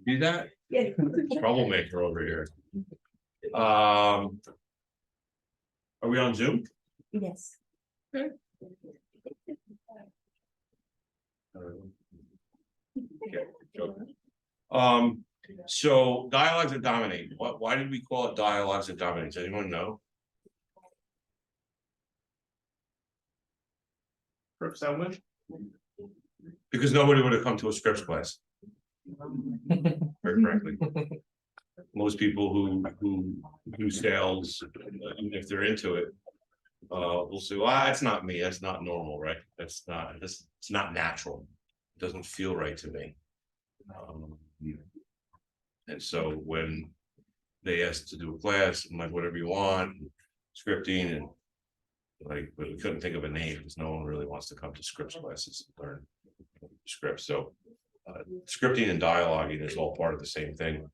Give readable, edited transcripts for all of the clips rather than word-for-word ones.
Do that? Yeah. Troublemaker over here. Are we on Zoom? Yes. So dialogues that dominate, why did we call it dialogues that dominate? Does anyone know? Because nobody would have come to a scripts class. Very frankly. Most people who do sales, even if they're into it, will say, well, that's not me, that's not normal, right? It's not natural. It doesn't feel right to me. And so when they asked to do a class, I'm like, whatever you want, scripting, and like, but we couldn't think of a name because no one really wants to come to scripts classes and learn scripts. So scripting and dialoguing is all part of the same thing.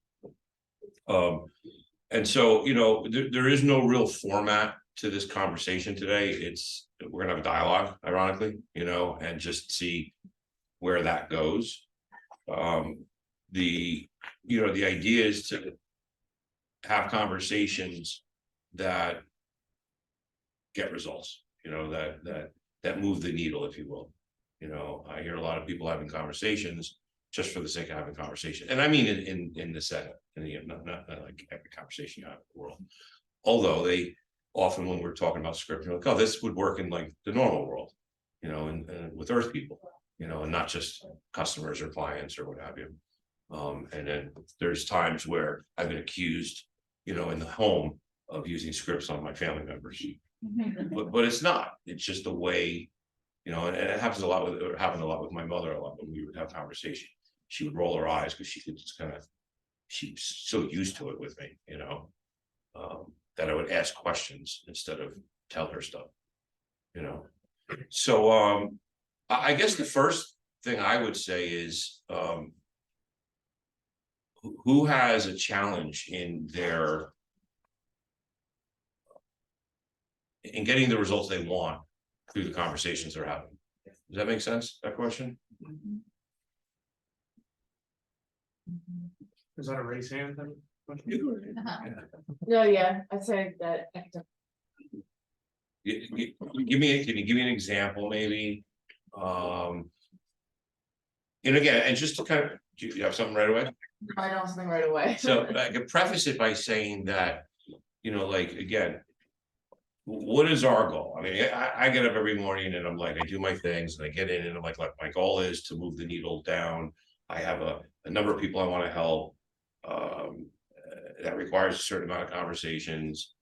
And so, you know, there is no real format to this conversation today. We're gonna have a dialogue, ironically, you know, and just see where that goes. The idea is to have conversations that get results, you know, that move the needle, if you will. You know, I hear a lot of people having conversations just for the sake of having conversation, and I mean in the setting, and not like every conversation you have in the world. Although they often, when we're talking about script, you're like, oh, this would work in like the normal world, you know, and with Earth people, you know, and not just customers or clients or what have you. And then there's times where I've been accused, you know, in the home of using scripts on my family members, but it's not. It's just the way, you know, and it happens a lot with my mother a lot when we would have conversation. She would roll her eyes because she could just she's so used to it with me, you know, that I would ask questions instead of tell her stuff, you know. So I guess the first thing I would say is who has a challenge in getting the results they want through the conversations they're having. Does that make sense, that question? Is that a raise hand thing? No, yeah, I said that. Can you give me an example, maybe? And again, and just to kind of, do you have something right away? I know something right away. So I could preface it by saying that, you know, like, again, what is our goal? I mean, I get up every morning and I'm like, I do my things and I get in and I'm like, my goal is to move the needle down. I have a number of people I want to help. That requires a certain amount of conversations.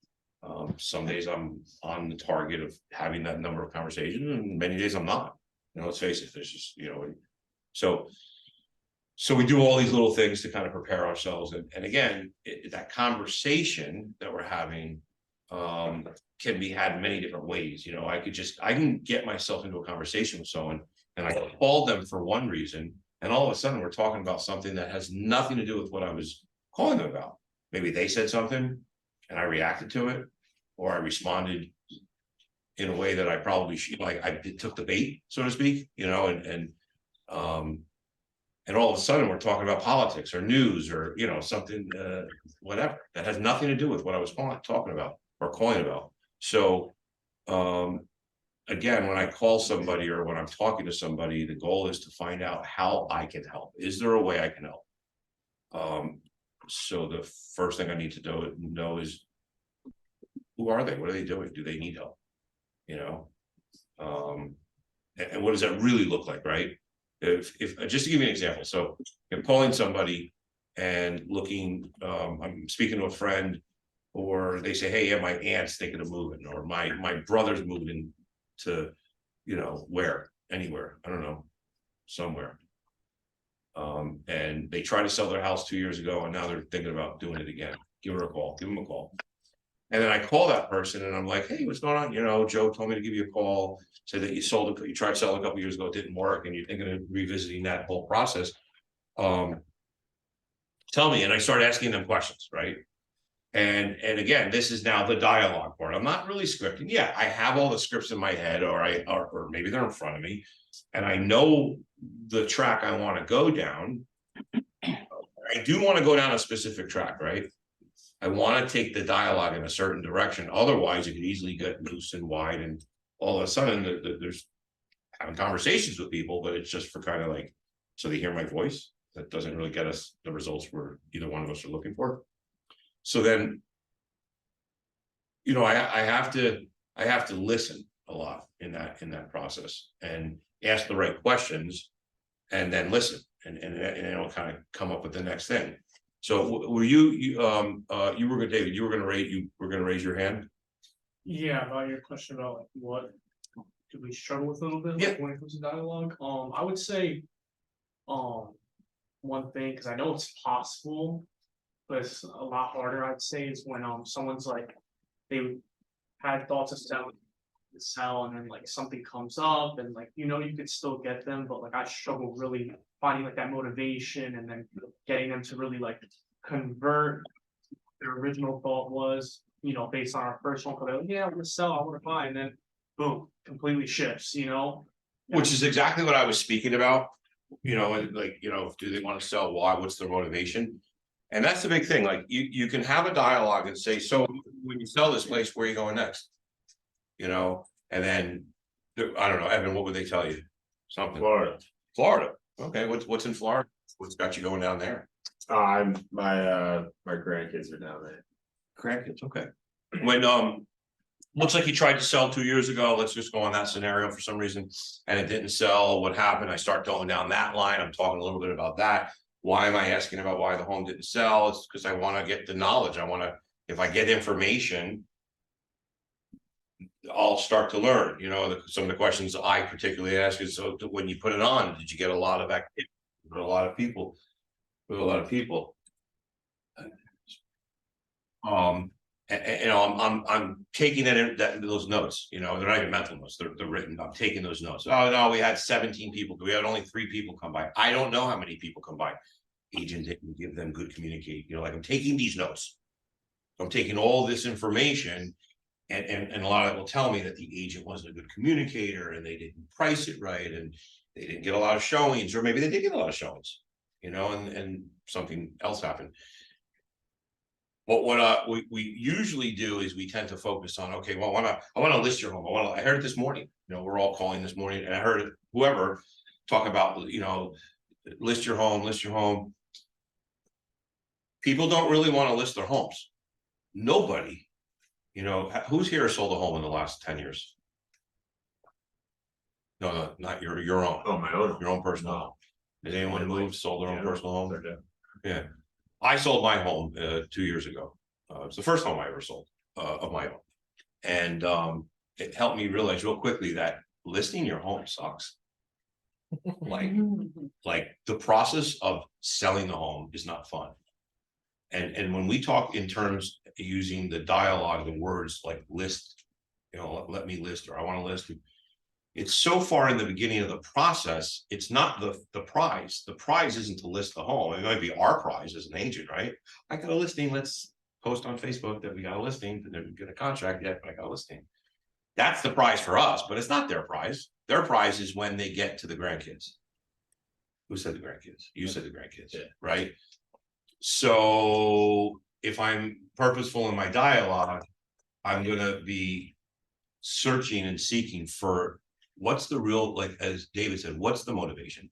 Some days I'm on the target of having that number of conversations, and many days I'm not. You know, let's face it, there's just, you know, so we do all these little things to kind of prepare ourselves. And again, that conversation that we're having can be had in many different ways. You know, I can get myself into a conversation with someone and I call them for one reason, and all of a sudden we're talking about something that has nothing to do with what I was calling them about. Maybe they said something and I reacted to it, or I responded in a way that I probably should, like I took the bait, so to speak, you know, and all of a sudden we're talking about politics or news or, you know, something, whatever, that has nothing to do with what I was talking about or calling about. So, again, when I call somebody or when I'm talking to somebody, the goal is to find out how I can help. Is there a way I can help? So the first thing I need to know is, who are they? What are they doing? Do they need help? You know, and what does that really look like, right? If just to give you an example, so I'm calling somebody and looking, I'm speaking to a friend, or they say, hey, yeah, my aunt's thinking of moving, or my brother's moving to, you know, anywhere, I don't know, somewhere. And they tried to sell their house 2 years ago, and now they're thinking about doing it again. Give them a call. And then I call that person and I'm like, hey, what's going on? You know, Joe told me to give you a call, said that you tried selling a couple years ago, it didn't work, and you're thinking of revisiting that whole process. Tell me. And I started asking them questions, right? And again, this is now the dialogue part. I'm not really scripting. Yeah, I have all the scripts in my head, or maybe they're in front of me, and I know the track I want to go down. I I do want to go down a specific track, right? I want to take the dialogue in a certain direction. Otherwise, it could easily get loose and wide, and all of a sudden, there's having conversations with people, but it's just for kind of like, so they hear my voice. That doesn't really get us the results we're either one of us are looking for. So then, you know, I have to listen a lot in that process and ask the right questions, and then listen, and it'll kind of come up with the next thing. So were you were good, David, you were gonna raise your hand? Yeah, about your question about like what do we struggle with a little bit, Yeah. like when it comes to dialogue? I would say, one thing, because I know it's possible, but it's a lot harder, I'd say, is when someone's like, they had thoughts of sell, and then like something comes up, and like, you know, you could still get them, but like I struggle really finding like that motivation, and then getting them to really like convert their original thought was, you know, based on our first one, like, yeah, I want to sell, I want to buy, and then boom, completely shifts, you know? Which is exactly what I was speaking about, you know, and like, you know, do they want to sell? Why? What's their motivation? And that's the big thing. Like you can have a dialogue and say, so when you sell this place, where are you going next? You know, and then I don't know, Evan, what would they tell you? Something. Florida. Okay, what's in Florida? What's got you going down there? I'm my grandkids are down there. Grandkids, okay. When looks like he tried to sell 2 years ago. Let's just go on that scenario for some reason, and it didn't sell. What happened? I start going down that line. I'm talking a little bit about that. Why am I asking about why the home didn't sell? It's because I want to get the knowledge. I want to, if I get information, I'll start to learn. You know, some of the questions I particularly ask is, so when you put it on, did you get a lot of activity with a lot of people? With a lot of people. And you know, I'm taking those notes, you know, they're not even mental notes, they're written. I'm taking those notes. Oh no, we had 17 people, we had only 3 people come by. I don't know how many people come by. Agent didn't give them good communicate, you know, like I'm taking these notes. I'm taking all this information, and a lot of it will tell me that the agent wasn't a good communicator, and they didn't price it right, and they didn't get a lot of showings, or maybe they did get a lot of showings, you know, and something else happened. But what we usually do is we tend to focus on, okay, well, I want to list your home. I heard it this morning, you know, we're all calling this morning, and I heard whoever talk about, you know, list your home. People don't really want to list their homes. Nobody, you know, who's here sold a home in the last 10 years? No, not your own. Oh, my own. Your own personal home. Has anyone moved, sold their own personal home? Yeah. I sold my home 2 years ago. It's the first home I ever sold of my own. And it helped me realize real quickly that listing your home sucks. Like the process of selling the home is not fun. And when we talk in terms using the dialogue, the words like list, you know, let me list, or I want to list, it's so far in the beginning of the process, it's not the prize. The prize isn't to list the home. It might be our prize as an agent, right? I got a listing. Let's post on Facebook that we got a listing. Didn't get a contract yet, but I got a listing. That's the prize for us, but it's not their prize. Their prize is when they get to the grandkids. Who said the grandkids? You said the grandkids, Yeah. right? So if I'm purposeful in my dialogue, I'm going to be searching and seeking for what's the real, like, as David said, what's the motivation?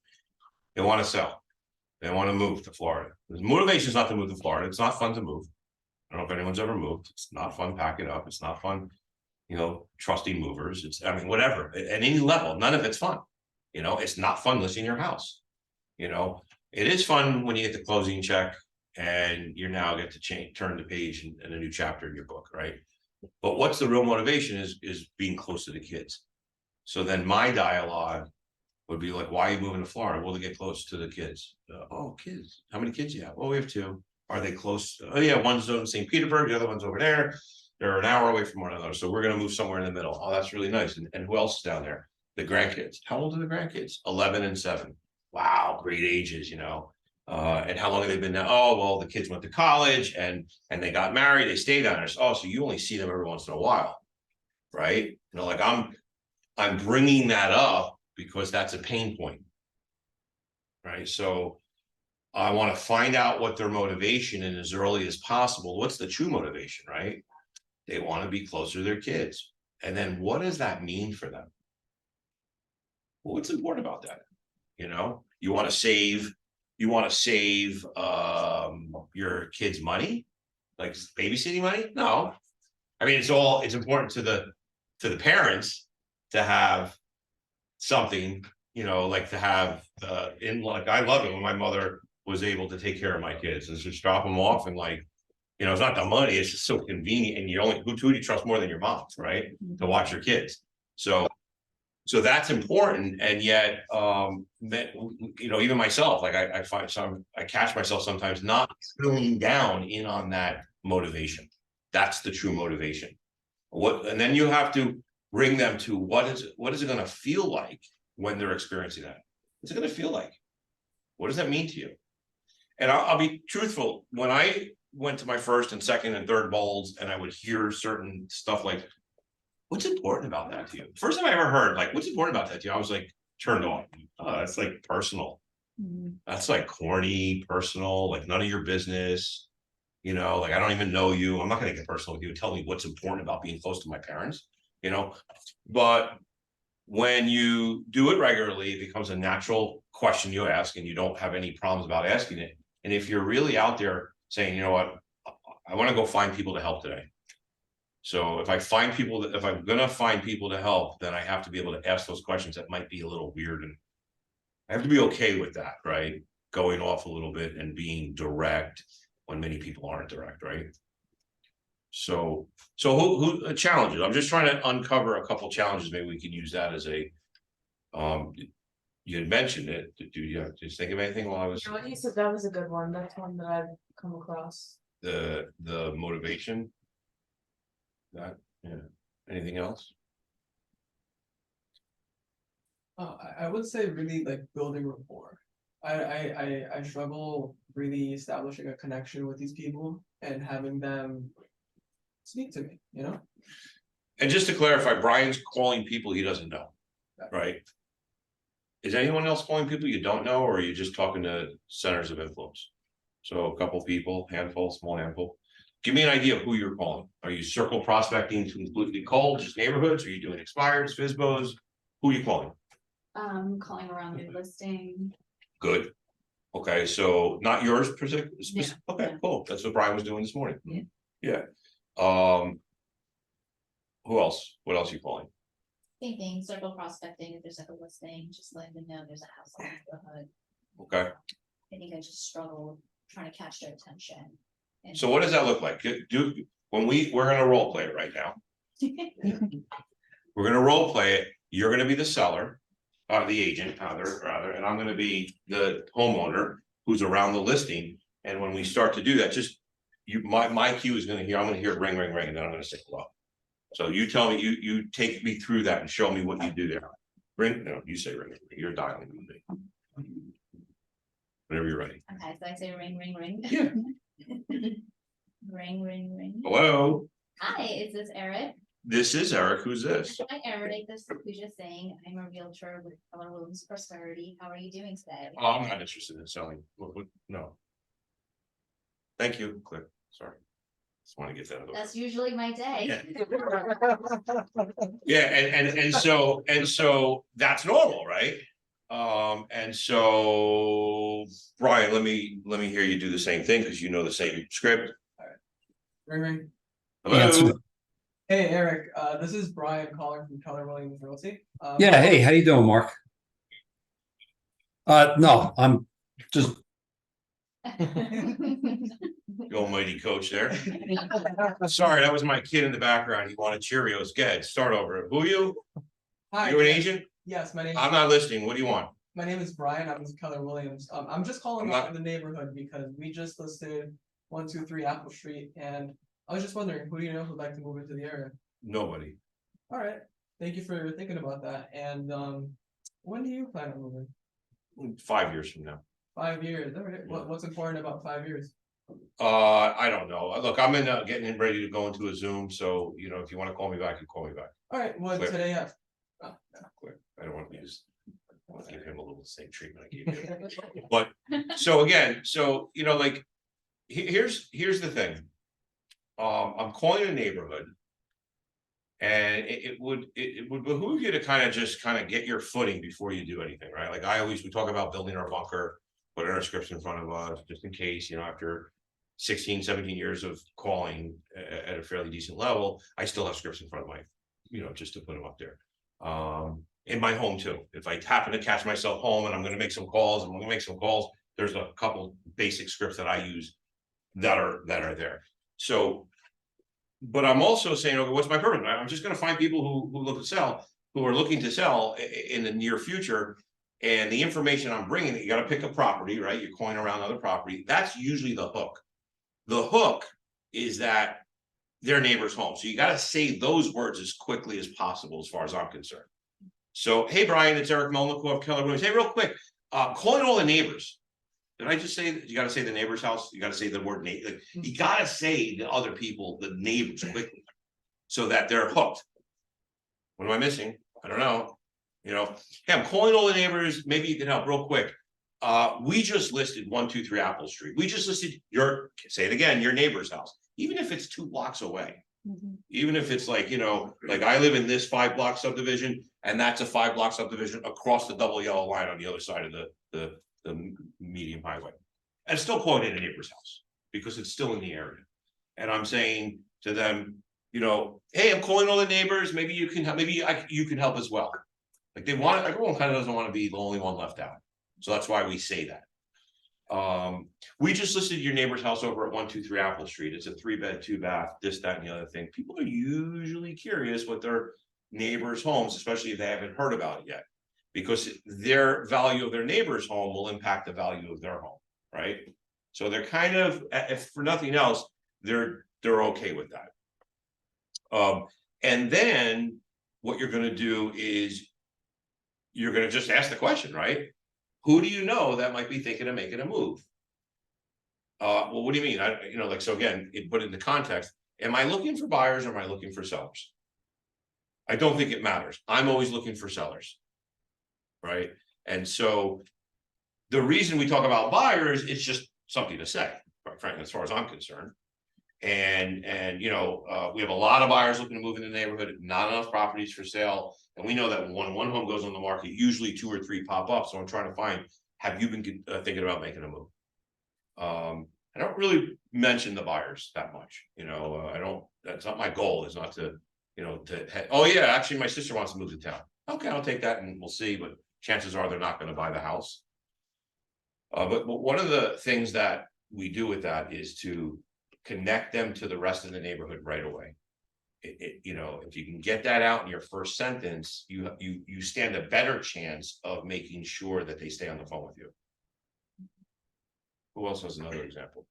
They want to sell. They want to move to Florida. The motivation is not to move to Florida. It's not fun to move. I don't know if anyone's ever moved. It's not fun packing up. It's not fun, you know, trusting movers. It's, I mean, whatever, at any level, none of it's fun. You know, it's not fun listing your house. You know, it is fun when you get the closing check and you now get to turn the page in a new chapter in your book, right? But what's the real motivation is being close to the kids. So then my dialogue would be like, why are you moving to Florida? Well, to get close to the kids. Oh, kids. How many kids do you have? Oh, we have 2. Are they close? Oh, yeah, one's in St. Petersburg, the other one's over there. They're an hour away from one another. So we're going to move somewhere in the middle. Oh, that's really nice. And who else is down there? The grandkids. How old are the grandkids? 11 and 7. Wow, great ages, you know. And how long have they been now? Oh, well, the kids went to college and they got married. They stayed down there. So, oh, so you only see them every once in a while, right? You know, like I'm bringing that up because that's a pain point, right? So I want to find out what their motivation and as early as possible. What's the true motivation, right? They want to be closer to their kids. And then what does that mean for them? Well, what's important about that? You know, you want to save your kids' money, like babysitting money? No. I mean, it's important to the parents to have something, you know, like to have like I love it when my mother was able to take care of my kids and just drop them off and like, you know, it's not the money, it's just so convenient and who do you trust more than your mom, right? To watch your kids. So that's important. And yet, that, you know, even myself, like I catch myself sometimes not drilling down in on that motivation. That's the true motivation. And then you have to bring them to what is it going to feel like when they're experiencing that? What's it going to feel like? What does that mean to you? And I'll be truthful. When I went to my first and second and third bowls, and I would hear certain stuff like, "What's important about that to you?" First time I ever heard, like, "What's important about that to you?" I was like turned on. Oh, that's like personal. That's like corny, personal, like none of your business. You know, like I don't even know you. I'm not going to get personal with you. Tell me what's important about being close to my parents. You know, but when you do it regularly, it becomes a natural question you ask, and you don't have any problems about asking it. And if you're really out there saying, you know what, I want to go find people to help today. So if I'm gonna find people to help, then I have to be able to ask those questions that might be a little weird, and I have to be okay with that, right? Going off a little bit and being direct when many people aren't direct, right? So who challenges? I'm just trying to uncover a couple challenges. Maybe we can use that as a you had mentioned it. Do you just think of anything while I was What you said, that was a good one. That's one that I've come across. the motivation? That, yeah. Anything else? I would say really like building rapport. I struggle really establishing a connection with these people and having them speak to me, you know? And just to clarify, Brian's calling people he doesn't know, right? Is anyone else calling people you don't know, or are you just talking to centers of influence? So a couple people, handful, small handful. Give me an idea of who you're calling. Are you circle prospecting to completely cold, just neighborhoods? Are you doing expireds, FSBOs? Who are you calling? Calling around new listing. Good. Okay, so not yours per se? Yeah, Okay, yeah. cool. That's what Brian was doing this morning. Yeah. Yeah. Who else? What else are you calling? Same thing, circle prospecting, if there's like a listing, just letting them know there's a house on the hood. Okay. I think I just struggle trying to catch their attention. And- So what does that look like? We're gonna role play it right now. We're gonna role play it. You're gonna be the seller, the agent, rather, and I'm gonna be the homeowner who's around the listing. And when we start to do that, just my cue is I'm gonna hear ring, ring, ring, and then I'm gonna say hello. So you tell me, you take me through that and show me what you do there. Ring, no, you say ring, you're dialing with me. Whenever you're ready. Okay, so I say ring, ring, ring. Yeah. Ring, ring, ring. Hello, Hi, is this Eric? this is Eric. Who's this? Hi, Eric, this is Pooja Singh. I'm a realtor with Keller Williams Prosperity. How are you doing today? Oh, I'm not interested in selling. No. Thank you. Click. Sorry. Just want to get that out of the way. That's usually my day. Yeah, and so that's normal, right? And so Brian, let me hear you do the same thing because you know the same script. Ring ring. Hello. Hey Eric, this is Brian calling from Keller Williams Realty. Yeah, hey, how you doing, Mark? No, I'm just The almighty coach there. Sorry, that was my kid in the background. He wanted Cheerios. Go ahead, start over. Who are you? Hi. You an agent? Yes, I'm not listening. What do you want? my name is Brian. I'm with Keller Williams. I'm just calling I'm out not- in the neighborhood because we just listed 123 Apple Street, and I was just wondering, who do you know who'd like to move into the area? Nobody. All right, thank you for thinking about that. And when do you plan on moving? 5 years from now. 5 years. All right. What's important about 5 years? I don't know. Look, I'm getting ready to go into a Zoom, so you know, if you want to call me back, you call me back. All right. Well, Clear. today, Quick. I don't want to use. I'll give him a little same treatment I gave you. But, so again, so, you know, like, here's the thing. I'm calling a neighborhood. And it would behoove you to kind of get your footing before you do anything, right? Like we talk about building our bunker, putting our scripts in front of us, just in case, you know, after 16, 17 years of calling at a fairly decent level, I still have scripts in front of my, you know, just to put them up there. In my home too, if I happen to catch myself home and I'm gonna make some calls, there's a couple basic scripts that I use that are there. So, but I'm also saying, okay, what's my purpose? I'm just gonna find people who are looking to sell in the near future. And the information I'm bringing, you gotta pick a property, right? You're coin around other property. That's usually the hook. The hook is that their neighbor's home. So you gotta say those words as quickly as possible, as far as I'm concerned. So, hey, Brian, it's Eric Melnick of Keller Williams. Hey, real quick, calling all the neighbors. Did I just say that you gotta say the neighbor's house? You gotta say the word neighbor. Like, you gotta say the other people, the neighbors quickly, so that they're hooked. What am I missing? I don't know. You know, hey, I'm calling all the neighbors. Maybe you can help real quick. We just listed 123 Apple Street. We just listed say it again, your neighbor's house, even if it's 2 blocks away. Even if it's like, you know, like I live in this 5-block subdivision, and that's a 5-block subdivision across the double yellow line on the other side of the medium highway. And still calling it a neighbor's house because it's still in the area. And I'm saying to them, you know, hey, I'm calling all the neighbors. Maybe you can help. You can help as well. Like everyone kind of doesn't want to be the only one left out. So that's why we say that. We just listed your neighbor's house over at 123 Apple Street. It's a 3-bed, 2-bath, this, that, and the other thing. People are usually curious what their neighbors' homes, especially if they haven't heard about it yet, because their value of their neighbor's home will impact the value of their home, right? So they're kind of, if for nothing else, they're okay with that. And then what you're going to do is you're going to just ask the question, right? Who do you know that might be thinking of making a move? Well, what do you mean? So again, put it into context. Am I looking for buyers or am I looking for sellers? I don't think it matters. I'm always looking for sellers, right? And so the reason we talk about buyers, it's just something to say, quite frankly, as far as I'm concerned. And we have a lot of buyers looking to move in the neighborhood, not enough properties for sale. And we know that when one home goes on the market, usually 2 or 3 pop up. So I'm trying to find, have you been thinking about making a move? I don't really mention the buyers that much. That's not my goal, is not to, oh yeah, actually my sister wants to move to town. Okay, I'll take that and we'll see, but chances are they're not going to buy the house. But one of the things that we do with that is to connect them to the rest of the neighborhood right away. If you can get that out in your first sentence, you stand a better chance of making sure that they stay on the phone with you. Who else has another example?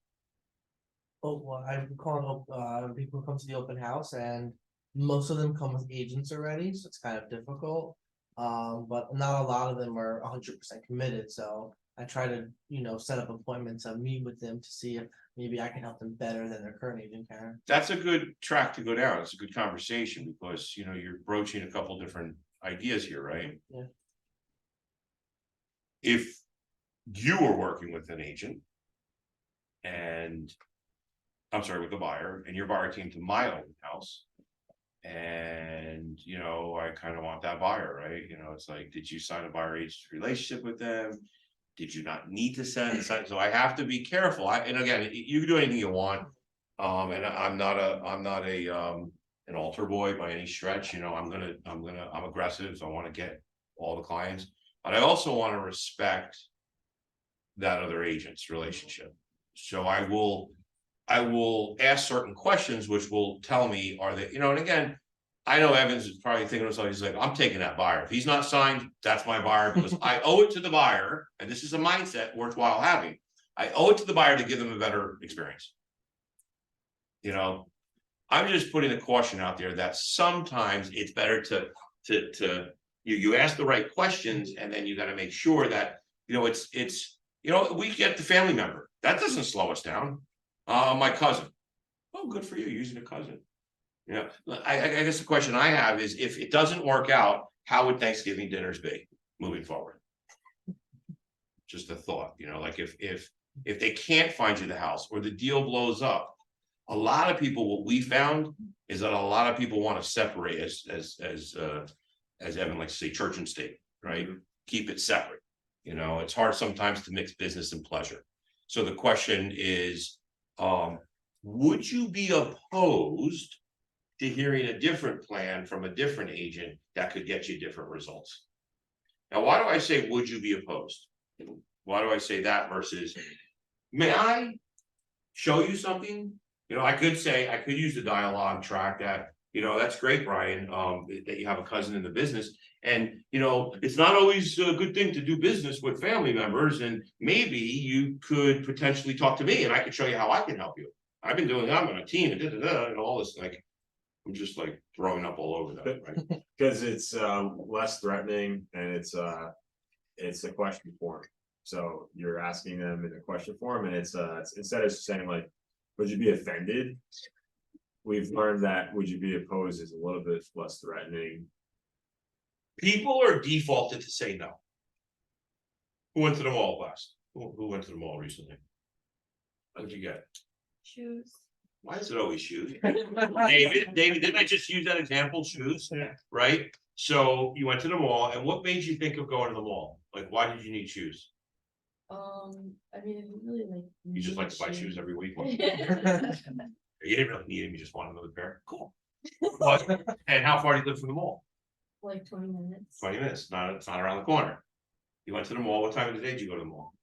Oh, well, I'm calling up people who come to the open house, and most of them come with agents already, so it's kind of difficult. But not a lot of them are 100% committed, so I try to, set up appointments and meet with them to see if maybe I can help them better than their current agent can. That's a good track to go down. It's a good conversation because, you're broaching a couple different ideas here, right? Yeah. If you were working with an agent with a buyer, and your buyer came to my open house, and I kind of want that buyer, right? It's like, did you sign a buyer agent relationship with them? Did you not need to sign? So I have to be careful. And again, you can do anything you want. And I'm not an altar boy by any stretch. I'm aggressive. So I want to get all the clients, but I also want to respect that other agent's relationship. So I will ask certain questions, which will tell me, are they, and again, I know Evans is probably thinking to himself, he's like, I'm taking that buyer. If he's not signed, that's my buyer, because I owe it to the buyer. And this is a mindset worthwhile having. I owe it to the buyer to give them a better experience. I'm just putting a caution out there that sometimes it's better to you ask the right questions, and then you got to make sure that, we get the family member. That doesn't slow us down. My cousin. Oh, good for you, using a cousin. I guess the question I have is, if it doesn't work out, how would Thanksgiving dinners be moving forward? Just a thought, like if they can't find you the house or the deal blows up. A lot of people, what we found is that a lot of people want to separate as Evan likes to say, church and state, right? Keep it separate. It's hard sometimes to mix business and pleasure. So the question is, would you be opposed to hearing a different plan from a different agent that could get you different results? Now, why do I say, would you be opposed? Why do I say that versus, may I show you something? I could say, I could use the dialogue track that, that's great, Brian, that you have a cousin in the business. And, it's not always a good thing to do business with family members. And maybe you could potentially talk to me and I could show you how I can help you. I've been doing, I'm on a team and all this, like, I'm just like throwing up all over that, right? Cause it's less threatening and it's a question form. So you're asking them in a question form and it's instead of saying like, would you be offended? We've learned that would you be opposed is a little bit less threatening. People are defaulted to say no. Who went to the mall last? Who went to the mall recently? What did you get? Shoes. Why is it always shoes? David, didn't I just use that example, shoes? Yeah. Right? So you went to the mall and what made you think of going to the mall? Like, why did you need shoes? I mean, I really like. You just like to buy shoes every week? You didn't really need them, you just want another pair? Cool. And how far do you live from the mall? Like 20 minutes. 20 minutes, it's not around the corner. You went to the mall, what time of the day did you go to the mall?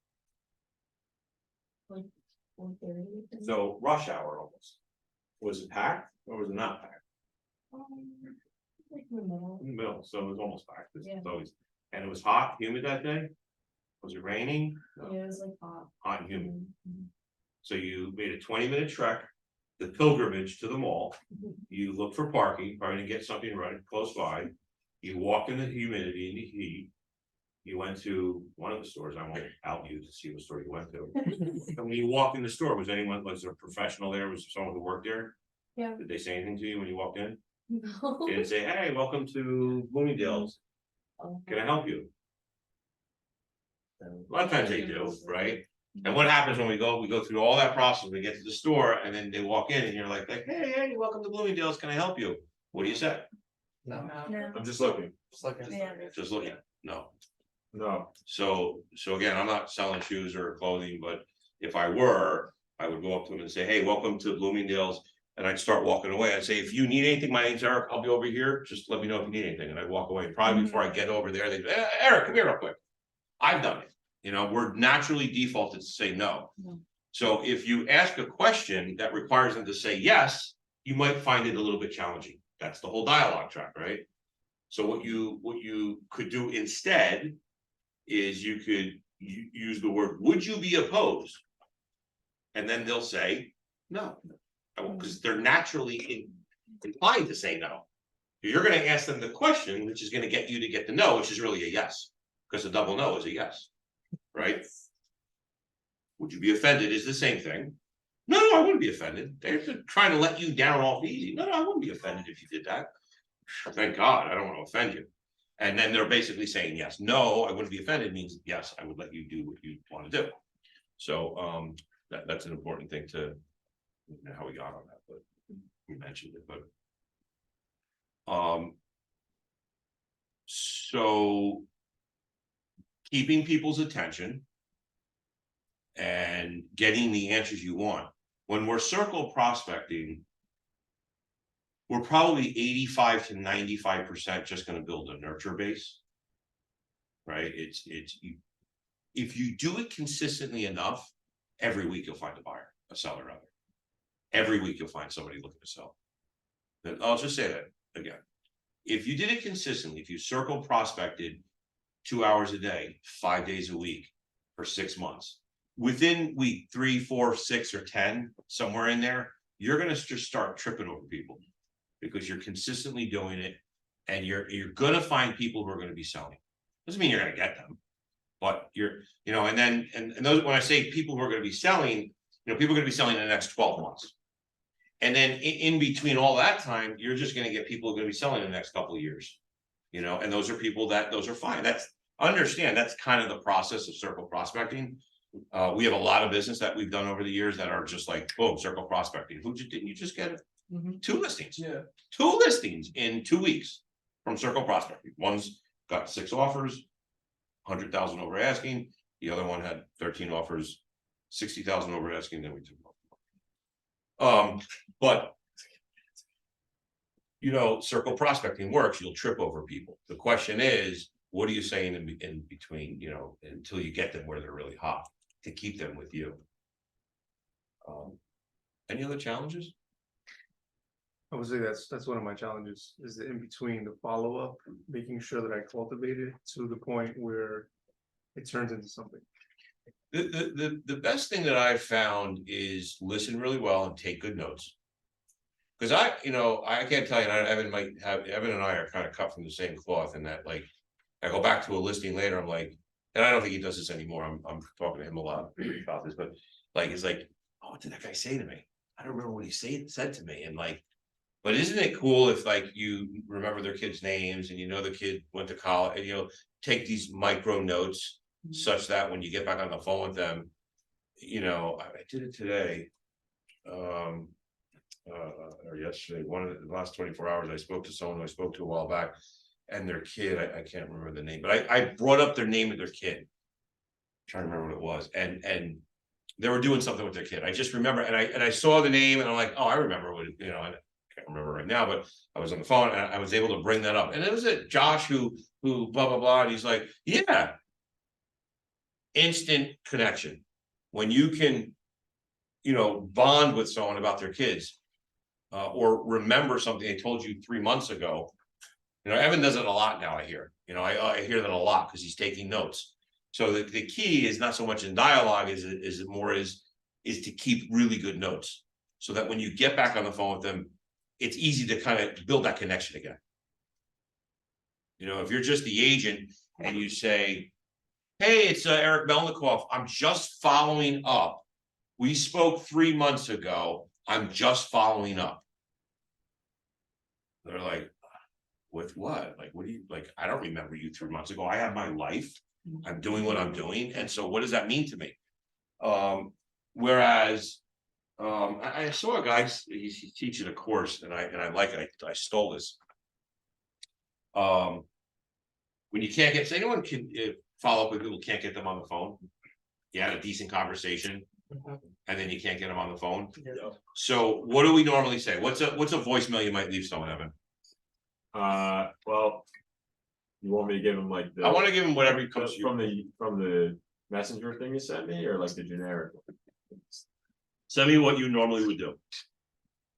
Like 4:30. So rush hour almost. Was it packed or was it not packed? Like in the middle. In the middle, so it was almost packed. It's Yeah. always, and it was hot, humid that day? Was it raining? No, Yeah, it was like hot. hot and humid. Mhm. So you made a 20-minute trek, the pilgrimage to the mall. Mhm. You look for parking, probably to get something right close by. You walk in the humidity and the heat. You went to one of the stores. I won't out you to see what store you went to. And when you walked in the store, was there a professional there? Was there someone who worked there? Yeah. Did they say anything to you when you walked in? No. They didn't say, hey, welcome to Bloomingdale's. Can I help you? A lot of times they do, right? And what happens when we go through all that process, we get to the store and then they walk in and you're like, hey, welcome to Bloomingdale's, can I help you? What do you say? No, No. I'm just looking. just like. Just looking, no. No, So again, I'm not selling shoes or clothing, but if I were, I would go up to them and say, hey, welcome to Bloomingdale's. And I'd start walking away. I'd say, if you need anything, my name's Eric, I'll be over here. Just let me know if you need anything. And I'd walk away. Probably before I get over there, they'd, Eric, come here real quick. I've done it. We're naturally defaulted to say no. No. So if you ask a question that requires them to say yes, you might find it a little bit challenging. That's the whole dialogue track, right? So what you could do instead is you could use the word, would you be opposed? And then they'll say no, because they're naturally inclined to say no. You're going to ask them the question, which is going to get you to get the no, which is really a yes, because a double no is a yes, right? Would you be offended is the same thing. No, I wouldn't be offended. They're trying to let you down off easy. No, I wouldn't be offended if you did that. Thank God, I don't want to offend you. And then they're basically saying yes. No, I wouldn't be offended means yes, I would let you do what you want to do. So that's an important thing to, I don't know how we got on that, but we mentioned it, but so keeping people's attention and getting the answers you want. When we're circle prospecting, we're probably 85 to 95% just going to build a nurture base, right? If you do it consistently enough, every week you'll find a buyer, a seller rather. Every week you'll find somebody looking to sell. Then I'll just say that again. If you did it consistently, if you circle prospected 2 hours a day, 5 days a week for 6 months, within week 3, 4, 6, or 10, somewhere in there, you're going to just start tripping over people because you're consistently doing it, and you're going to find people who are going to be selling. Doesn't mean you're going to get them, but and those, when I say people who are going to be selling, people are going to be selling in the next 12 months. And then in between all that time, you're just going to get people who are going to be selling in the next couple of years, and those are people those are fine. understand that's kind of the process of circle prospecting. We have a lot of business that we've done over the years that are just like, boom, circle prospecting. Didn't you just get Mhm. 2 listings? Yeah, 2 listings in 2 weeks from circle prospecting. One's got 6 offers, 100,000 over asking. The other one had 13 offers, 60,000 over asking, then we took them. But you know, circle prospecting works, you'll trip over people. The question is, what are you saying in between, you know, until you get them where they're really hot to keep them with you? Any other challenges? I would say that's one of my challenges, is the in between, the follow-up, making sure that I cultivate it to the point where it turns into something. The best thing that I've found is listen really well and take good notes. Cause I can't tell you, and Evan and I are kind of cut from the same cloth in that, like, I go back to a listing later, I'm like, and I don't think he does this anymore, I'm talking to him a lot about this, but like, it's like, oh, what did that guy say to me? I don't remember what he said to me, and like, but isn't it cool if like you remember their kids' names and you know the kid went to college and take these micro notes such that when you get back on the phone with them, I did it today. Or yesterday, one of the last 24 hours, I spoke to someone I spoke to a while back, and their kid, I can't remember the name, but I brought up their name of their kid. I'm trying to remember what it was, and they were doing something with their kid. I just remember, and I saw the name, and I'm like, oh, I remember what I can't remember right now, but I was on the phone and I was able to bring that up, and it was Josh who blah blah blah, and he's like, yeah, instant connection when you can, bond with someone about their kids. Or remember something they told you 3 months ago. Evan does it a lot now, I hear. I hear that a lot because he's taking notes. So the key is not so much in dialogue is to keep really good notes. So that when you get back on the phone with them, it's easy to kind of build that connection again. If you're just the agent and you say, hey, it's Eric Melnikoff, I'm just following up. We spoke 3 months ago. I'm just following up. They're like, with what? Like, what do you like? I don't remember you 3 months ago. I have my life. I'm doing what I'm doing. And so what does that mean to me? Whereas I saw a guy, he's teaching a course and I like it. I stole this. When you can't get, so anyone can follow up with people, can't get them on the phone. You had a decent conversation. And then you can't get them on the phone. Yeah. So what do we normally say? What's a voicemail you might leave someone, Evan? Well, you want me to give them like I want to give them whatever comes to you. from the messenger thing you sent me, or like the generic? Send me what you normally would do.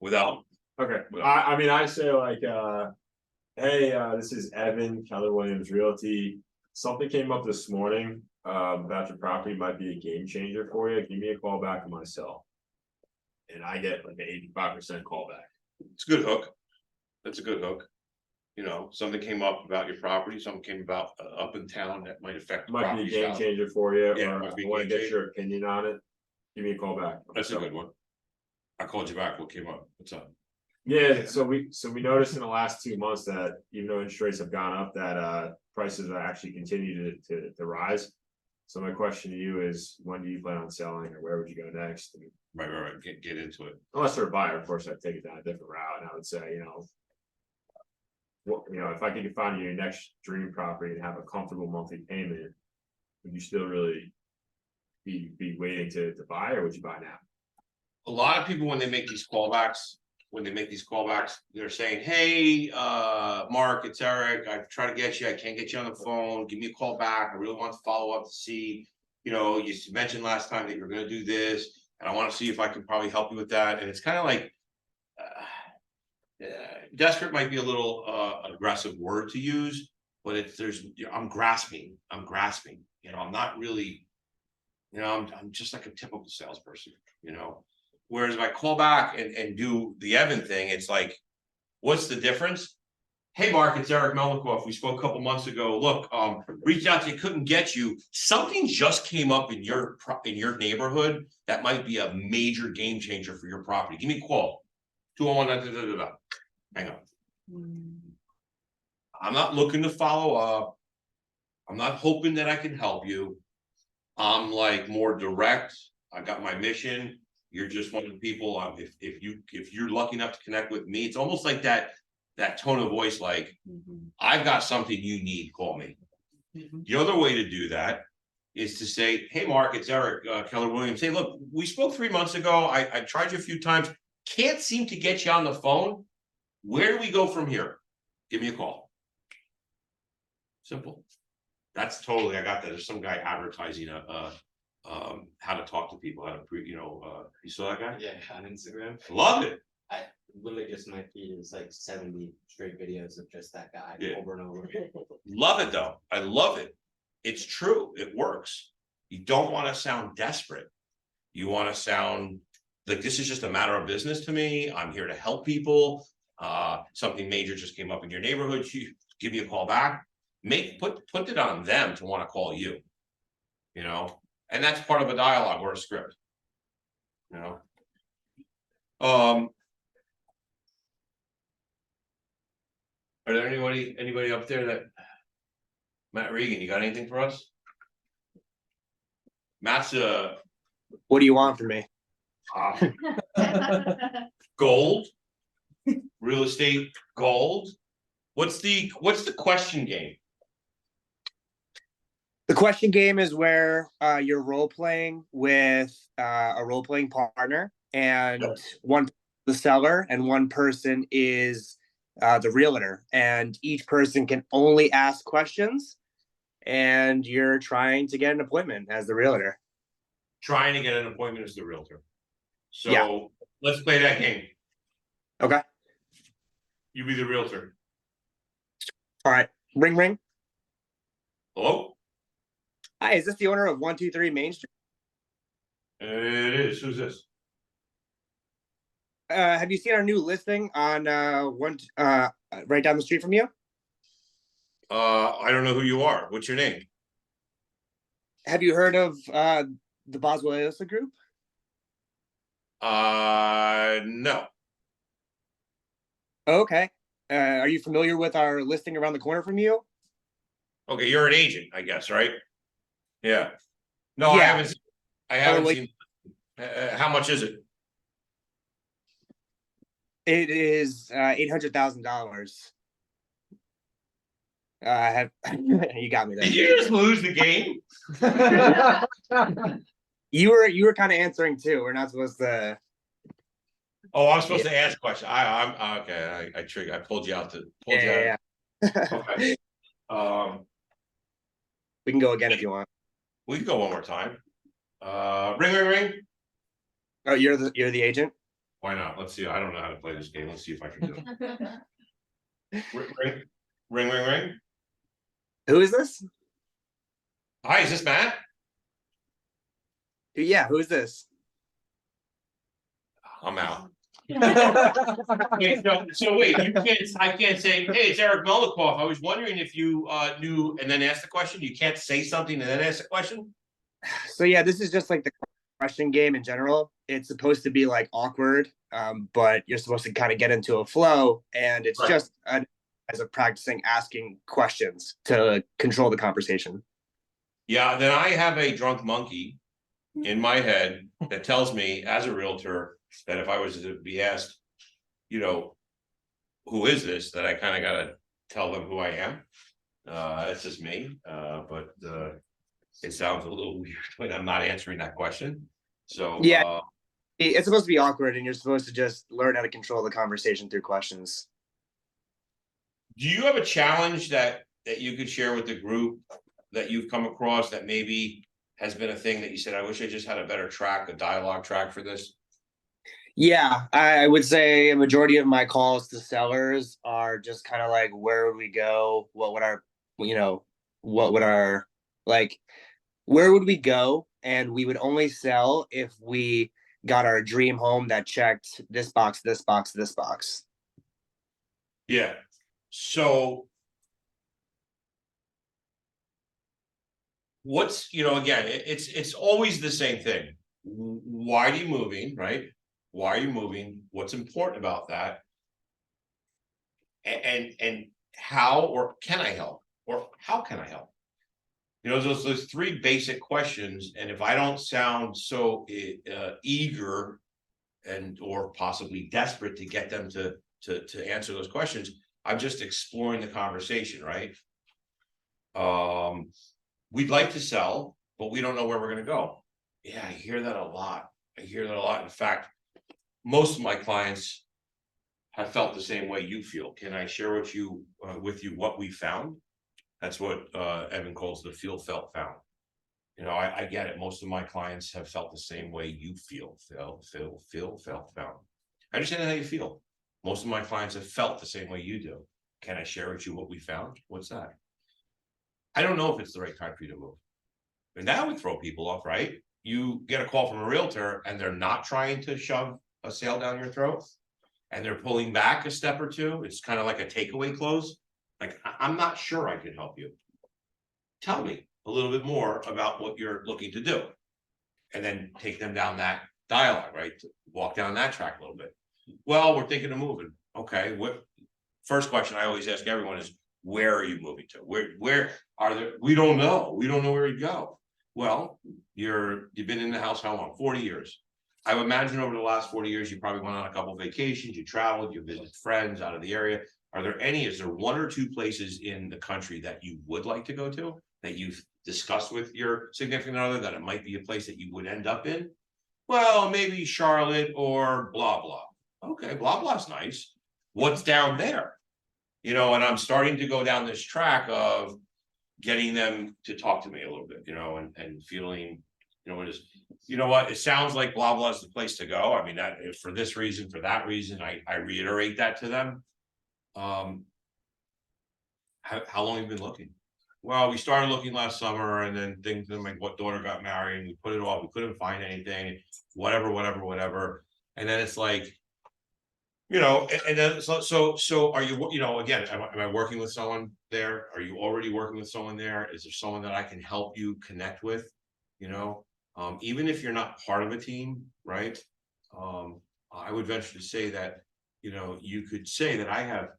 Without. Okay, I mean, I say like, hey, this is Evan, Keller Williams Realty. Something came up this morning about your property, might be a game changer for you. Give me a call back on my cell. And I get like an 85% call back. It's a good hook. That's a good hook. Something came up about your property, something came about up in town that might affect the Might be a property game value. changer for you, Yeah, or might be I a wanna game get your opinion on it. Give me a call back. That's a good one. I called you back. What came up? What's up? Yeah, so we noticed in the last 2 months that even though interest rates have gone up, that prices are actually continue to rise. So my question to you is, when do you plan on selling, or where would you go next? And Right. Get into it. unless they're a buyer, of course, I'd take it down a different route, and I would say, if I could find you your next dream property and have a comfortable monthly payment, would you still really be waiting to buy, or would you buy now? A lot of people, when they make these callbacks, they're saying, hey, Mark, it's Eric. I've tried to get you. I can't get you on the phone. Give me a call back. I really want to follow up to see, you mentioned last time that you're going to do this, and I want to see if I can probably help you with that. And it's kind of like, desperate might be a little aggressive word to use, but I'm grasping. I'm not really, I'm just like a typical salesperson, Whereas if I call back and do the Evan thing, it's like, what's the difference? Hey, Mark, it's Eric Melnikoff. We spoke a couple months ago. Look, reached out to you, couldn't get you. Something just came up in your neighborhood that might be a major game changer for your property. Give me a call. 201. Hang on. I'm not looking to follow up. I'm not hoping that I can help you. I'm like more direct. I got my mission. You're just one of the people, if you're lucky enough to connect with me, it's almost like that tone of voice, like, I've got something you need, call me. The other way to do that is to say, hey, Mark, it's Eric, Keller Williams. Hey, look, we spoke 3 months ago. I tried you a few times. Can't seem to get you on the phone. Where do we go from here? Give me a call. Simple. That's totally, I got that. There's some guy advertising how to talk to people, how to you saw that guy? Yeah, on Instagram. Love it. I literally just my feed is like 70 straight videos of just that guy Yeah. over and over. Love it though. I love it. It's true. It works. You don't want to sound desperate. You want to sound like this is just a matter of business to me. I'm here to help people. Something major just came up in your neighborhood. You give me a call back. Put it on them to want to call you. You know, and that's part of a dialogue or a script. You know. Are there anybody up there that Matt Regan, you got anything for us? Matt's What do you want from me? gold, real estate gold. What's the question game? The question game is where you're role playing with a role playing partner, and one the seller, and one person is the realtor, and each person can only ask questions, and you're trying to get an appointment as the realtor. Trying to get an appointment as the realtor. So Yeah. let's play that game. Okay. You be the realtor. All right. Ring ring. Hello? Hi, is this the owner of 123 Main Street? It is. Who's this? Have you seen our new listing on right down the street from you? I don't know who you are. What's your name? Have you heard of the Boswell Aosa Group? No. Okay. Are you familiar with our listing around the corner from you? Okay, you're an agent, I guess, right? Yeah. No, I Yeah. haven't wait. seen. How much is it? It is $800,000. You got me there. Did you just lose the game? You were kind of answering too. We're not supposed to. Oh, I'm supposed to ask questions. I'm okay. I pulled you out. Yeah. Okay. We can go again if you want. We can go one more time. Ring. Oh, you're the agent? Why not? Let's see. I don't know how to play this game. Let's see if I can do it. Ring. Who is this? Hi, is this Matt? Yeah, who is this? I'm out. Wait, so wait, I can't say, hey, it's Eric Melnikoff. I was wondering if you knew and then ask the question. You can't say something and then ask the question? So yeah, this is just like the question game in general. It's supposed to be like awkward, but you're supposed to kind of get into a flow, and it's Right. just as a practicing asking questions to control the conversation. Yeah, then I have a drunk monkey in my head that tells me as a realtor that if I was to be asked, who is this, that I kind of gotta tell them who I am. It's just me, but it sounds a little weird when I'm not answering that question. So Yeah. It's supposed to be awkward, and you're supposed to just learn how to control the conversation through questions. do you have a challenge that you could share with the group that you've come across that maybe has been a thing that you said, I wish I just had a better track, a dialogue track for this? Yeah, I would say a majority of my calls to sellers are just kind of like, where would we go? What would where would we go? And we would only sell if we got our dream home that checked this box, this box, this box. Yeah, so. What's, again, it's always the same thing. Why are you moving, right? Why are you moving? What's important about that? And how, or can I help? Or how can I help? You know, those three basic questions, and if I don't sound so eager and or possibly desperate to get them to answer those questions, I'm just exploring the conversation, right? We'd like to sell, but we don't know where we're gonna go. Yeah, I hear that a lot. I hear that a lot. In fact, most of my clients have felt the same way you feel. Can I share with you what we found? That's what Evan calls the feel, felt, found. You know, I get it. Most of my clients have felt the same way you feel, felt, found. I understand how you feel. Most of my clients have felt the same way you do. Can I share with you what we found? What's that? I don't know if it's the right time for you to move. And that would throw people off, right? You get a call from a realtor and they're not trying to shove a sale down your throat. And they're pulling back a step or two. It's kind of like a takeaway close. Like, I'm not sure I can help you. Tell me a little bit more about what you're looking to do. And then take them down that dialogue, right? Walk down that track a little bit. Well, we're thinking of moving. Okay, what first question I always ask everyone is, where are you moving to? Where are there? We don't know. We don't know where you go. Well, you've been in the house how long? 40 years. I would imagine over the last 40 years, you probably went on a couple of vacations, you traveled, you visited friends out of the area. Is there one or two places in the country that you would like to go to, that you've discussed with your significant other, that it might be a place that you would end up in? Well, maybe Charlotte or blah, blah. Okay, blah, blah's nice. What's down there? You know, and I'm starting to go down this track of getting them to talk to me a little bit, you know, and feeling, you know, it sounds like blah, blah is the place to go. I mean, that for this reason, for that reason, I reiterate that to them. How long have you been looking? Well, we started looking last summer, and then things like what daughter got married, and we put it off. We couldn't find anything, whatever. And then it's like, you know, and then so are you, you know, again, am I working with someone there? Are you already working with someone there? Is there someone that I can help you connect with? You know, even if you're not part of a team, right? I would venture to say that, you know, you could say that I have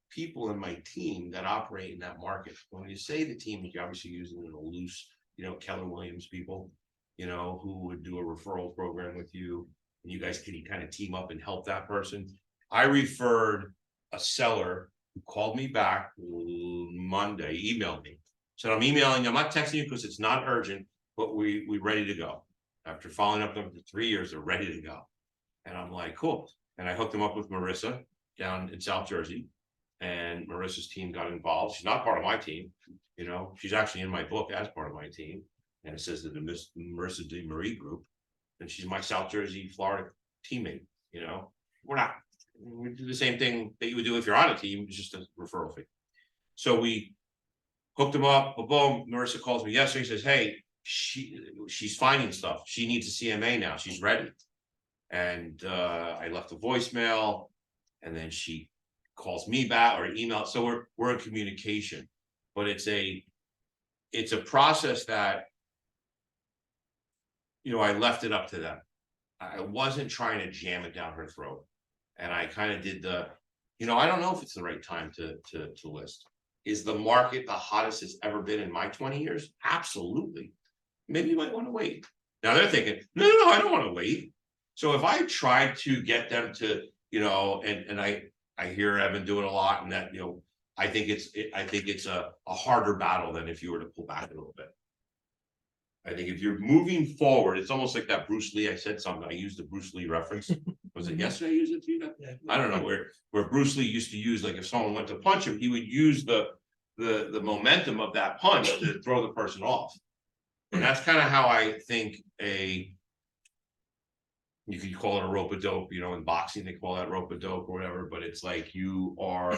people in my team that operate in that market. When you say the team, you're obviously using a loose, you know, Keller Williams people, you know, who would do a referral program with you, and you guys can kind of team up and help that person. I referred a seller who called me back Monday, emailed me, said, I'm emailing you, I'm not texting you because it's not urgent, but we ready to go. After following up them for 3 years, they're ready to go. And I'm like, cool. And I hooked them up with Marissa down in South Jersey, and Marissa's team got involved. She's not part of my team, you know, she's actually in my book as part of my team. And it says that the Marissa DeMarie group, and she's my South Jersey, Florida teammate. You know, we do the same thing that you would do if you're on a team, it's just a referral fee. So we hooked them up, boom. Marissa calls me yesterday, says, hey, she's finding stuff. She needs a CMA now. She's ready. And I left a voicemail, and then she calls me back or email. So we're in communication, but it's a process that, you know, I left it up to them. I wasn't trying to jam it down her throat. And I kind of did you know, I don't know if it's the right time to list. Is the market the hottest it's ever been in my 20 years? Absolutely. Maybe you might want to wait. Now they're thinking, no, I don't want to wait. So if I try to get them to, you know, and I hear Evan do it a lot, and that, you know, I think it's a harder battle than if you were to pull back a little bit. I think if you're moving forward, it's almost like that Bruce Lee. I said something. I used the Bruce Lee reference. Was it yesterday I used it to you? Yeah. I don't know where Bruce Lee used to use, like, if someone went to punch him, he would use the momentum of that punch to throw the person off. And that's kind of how I think you could call it a rope-a-dope, you know, in boxing, they call that rope-a-dope or whatever, but it's like you are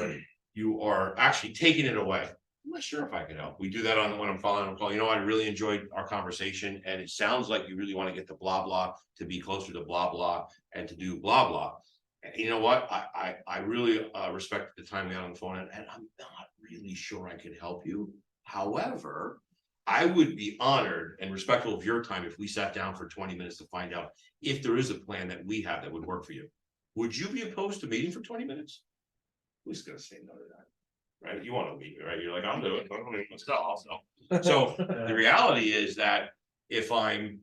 actually taking it away. I'm not sure if I can help. We do that when I'm following a call. You know, I really enjoyed our conversation, and it sounds like you really want to get the blah, blah to be closer to blah, blah and to do blah, blah. And you know what? I really respect the time we had on the phone, and I'm not really sure I can help you. However, I would be honored and respectful of your time if we sat down for 20 minutes to find out if there is a plan that we have that would work for you. Would you be opposed to meeting for 20 minutes? Who's going to say no to that? right? You wanna meet me, right? You're like, I'll do it, I don't even sell, so the reality is that if I'm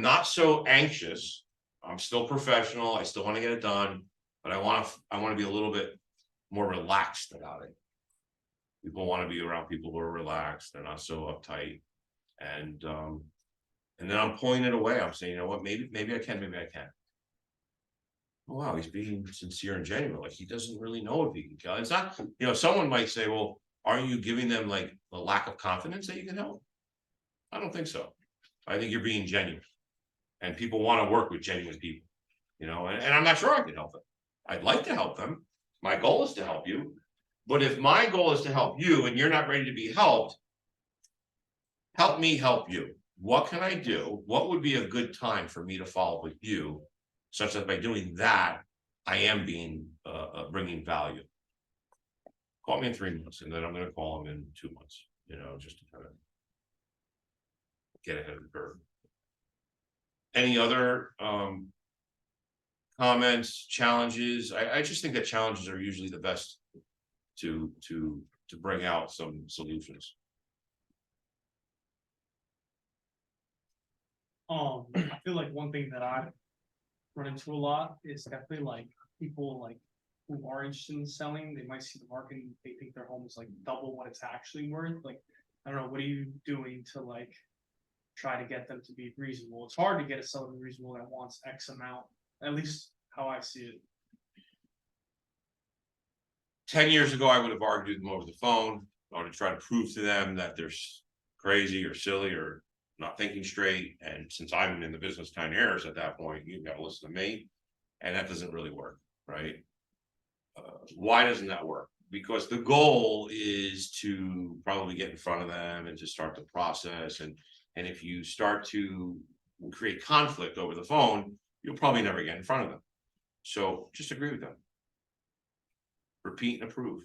not so anxious, I'm still professional, I still wanna get it done, but I wanna be a little bit more relaxed about it. People wanna be around people who are relaxed, they're not so uptight. And then I'm pulling it away, I'm saying, you know what, maybe I can, maybe I can't. Oh, wow, he's being sincere and genuine, like he doesn't really know if he can kill. It's not, you know, someone might say, well, aren't you giving them like a lack of confidence that you can help? I don't think so. I think you're being genuine. And people want to work with genuine people, you know, and I'm not sure I can help them. I'd like to help them. My goal is to help you. But if my goal is to help you and you're not ready to be helped, help me help you. What can I do? What would be a good time for me to follow up with you? Such that by doing that, I am being, bringing value. Call me in 3 months and then I'm gonna call him in 2 months, you know, just to kind of get ahead of the curve. Any other, comments, challenges? I just think that challenges are usually the best to bring out some solutions. I feel like one thing that I run into a lot is definitely like people like who are interested in selling, they might see the market and they think their home is like double what it's actually worth. Like, I don't know, what are you doing to like try to get them to be reasonable? It's hard to get a seller reasonable that wants X amount, at least how I see it. 10 years ago, I would have argued them over the phone. I would have tried to prove to them that they're crazy or silly or not thinking straight. And since I'm in the business 10 years at that point, you've got to listen to me. And that doesn't really work, right? Why doesn't that work? Because the goal is to probably get in front of them and to start the process. And if you start to create conflict over the phone, you'll probably never get in front of them. So just agree with them. Repeat and approve.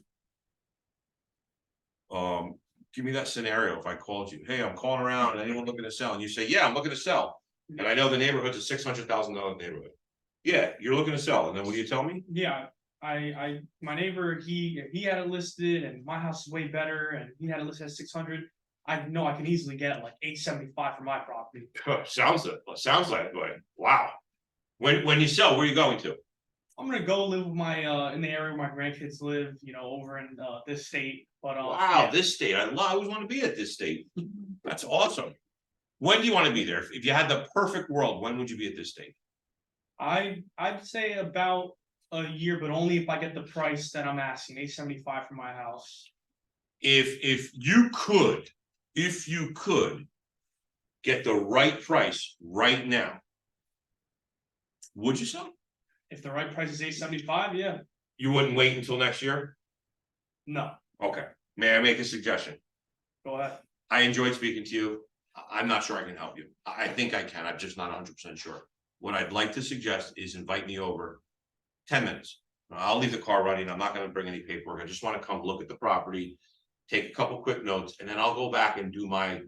Give me that scenario. If I called you, hey, I'm calling around, anyone looking to sell? And you say, yeah, I'm looking to sell. And I know the neighborhood's a $600,000 neighborhood. Yeah, you're looking to sell. And then what do you tell me? Yeah, my neighbor, he had it listed and my house is way better and he had it listed at 600. I know I can easily get like 875 for my property. Sounds like way. Wow. When you sell, where are you going to? I'm gonna go live with my in the area where my grandkids live, you know, over in this state. But Wow, yeah. this state. I always want to be at this state. That's awesome. When do you want to be there? If you had the perfect world, when would you be at this state? I'd say about a year, but only if I get the price that I'm asking, 875 for my house. If you could get the right price right now, would you sell? If the right price is 875, yeah. You wouldn't wait until next year? No, Okay. May I make a suggestion? go ahead. I enjoyed speaking to you. I'm not sure I can help you. I think I can. I'm just not 100% sure. What I'd like to suggest is invite me over 10 minutes. I'll leave the car running. I'm not going to bring any paperwork. I just want to come look at the property, take a couple quick notes, and then I'll go back and do my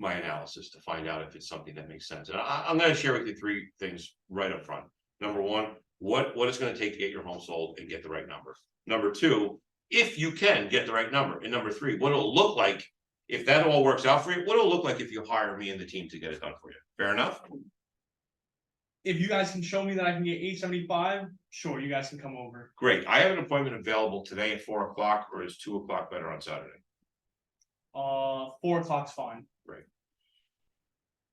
analysis to find out if it's something that makes sense. And I'm going to share with you 3 things right up front. Number 1, what it's going to take to get your home sold and get the right number. Number 2, if you can get the right number. And number 3, what it'll look like if that all works out for you, what it'll look like if you hire me and the team to get it done for you. Fair enough? If you guys can show me that I can get 875, sure, you guys can come over. Great. I have an appointment available today at 4 o'clock, or is 2 o'clock better on Saturday? 4 o'clock's fine. Great.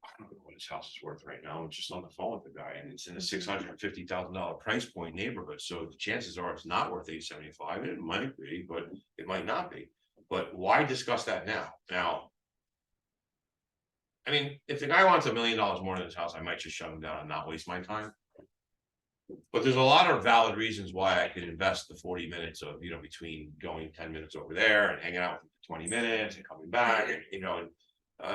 I don't know what his house is worth right now. I'm just on the phone with the guy and it's in a $650,000 price point neighborhood. So the chances are it's not worth 875. It might be, but it might not be. But why discuss that now? Now, I mean, if the guy wants $1 million more in his house, I might just shut him down and not waste my time. But there's a lot of valid reasons why I could invest the 40 minutes of, between going 10 minutes over there and hanging out for 20 minutes and coming back, and,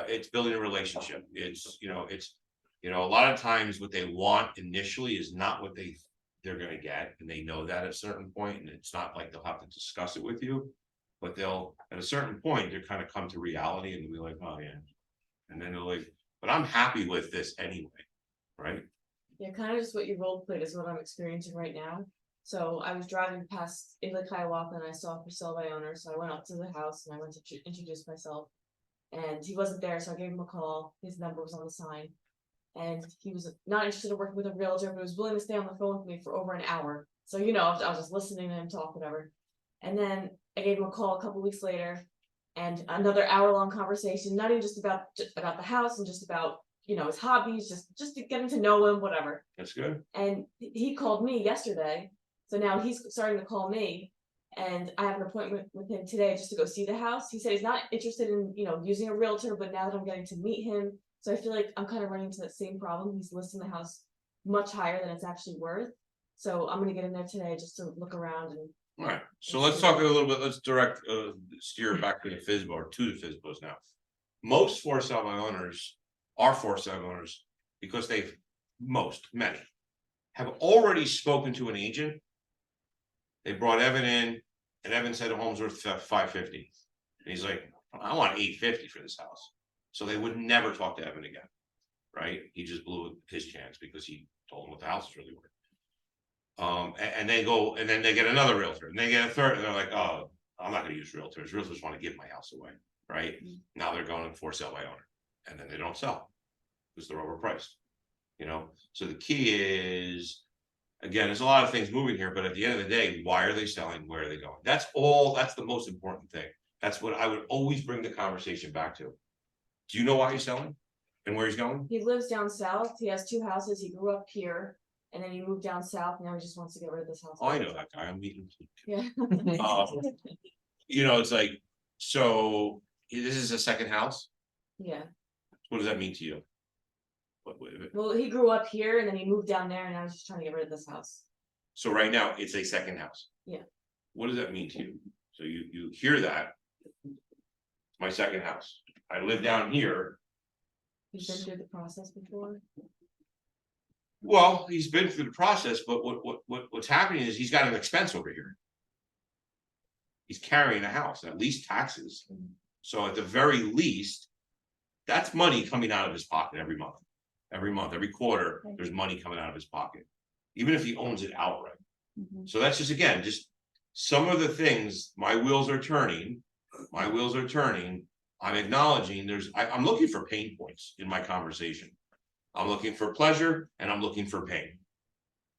it's building a relationship. It's a lot of times what they want initially is not what they're going to get. And they know that at a certain point, and it's not like they'll have to discuss it with you, but they'll, at a certain point, they kind of come to reality and be like, oh yeah. And then they're like, but I'm happy with this anyway. Right. Yeah, kind of just what you role played is what I'm experiencing right now. So I was driving past Italy Hiawatha and I saw for sale by owner, so I went up to the house and I went to introduce myself. And he wasn't there, so I gave him a call, his number was on the sign. And he was not interested in working with a realtor, but was willing to stay on the phone with me for over an hour. So, you know, I was just listening to him talk, whatever. And then I gave him a call a couple weeks later. And another hour-long conversation, not even just about the house and just about, you know, his hobbies, just to getting to know him, whatever. That's good. And he called me yesterday, so now he's starting to call me. And I have an appointment with him today just to go see the house. He said he's not interested in, you know, using a realtor, but now that I'm getting to meet him, so I feel like I'm kind of running into that same problem. He's listing the house much higher than it's actually worth. So I'm gonna get in there today just to look around and. All right, so let's talk a little bit, let's steer back to the FSBO or to the FSBOs now. Most for sale by owners are for sale owners because many have already spoken to an agent. They brought Evan in and Evan said the home's worth $550. And he's like, I want $850 for this house. So they would never talk to Evan again, right? He just blew his chance because he told them what the house is really worth. And they go, and then they get another realtor, and they get a third, and they're like, oh, I'm not gonna use realtors. Realtors want to give my house away, right? Now they're going for sale by owner, and then they don't sell because they're overpriced. You know, so the key is, again, there's a lot of things moving here, but at the end of the day, why are they selling? Where are they going? That's the most important thing. That's what I would always bring the conversation back to. Do you know why he's selling and where he's going? He lives down south, he has 2 houses, he grew up here. And then he moved down south, now he just wants to get rid of this house. Oh, I know that guy. I'm meeting him. Yeah. You know, it's like, so this is a second house. Yeah, What does that mean to you? well, he grew up here and then he moved down there and I was just trying to get rid of this house. So right now, it's a second house. Yeah. What does that mean to you? So you hear that? My second house. I live down here. He's been through the process before. Well, he's been through the process, but what's happening is he's got an expense over here. He's carrying a house, at least taxes. So at the very least, that's money coming out of his pocket every month. Every quarter, there's money coming out of his pocket, even if he owns it outright. So that's just, again, just some of the things, my wheels are turning. I'm acknowledging I'm looking for pain points in my conversation. I'm looking for pleasure and I'm looking for pain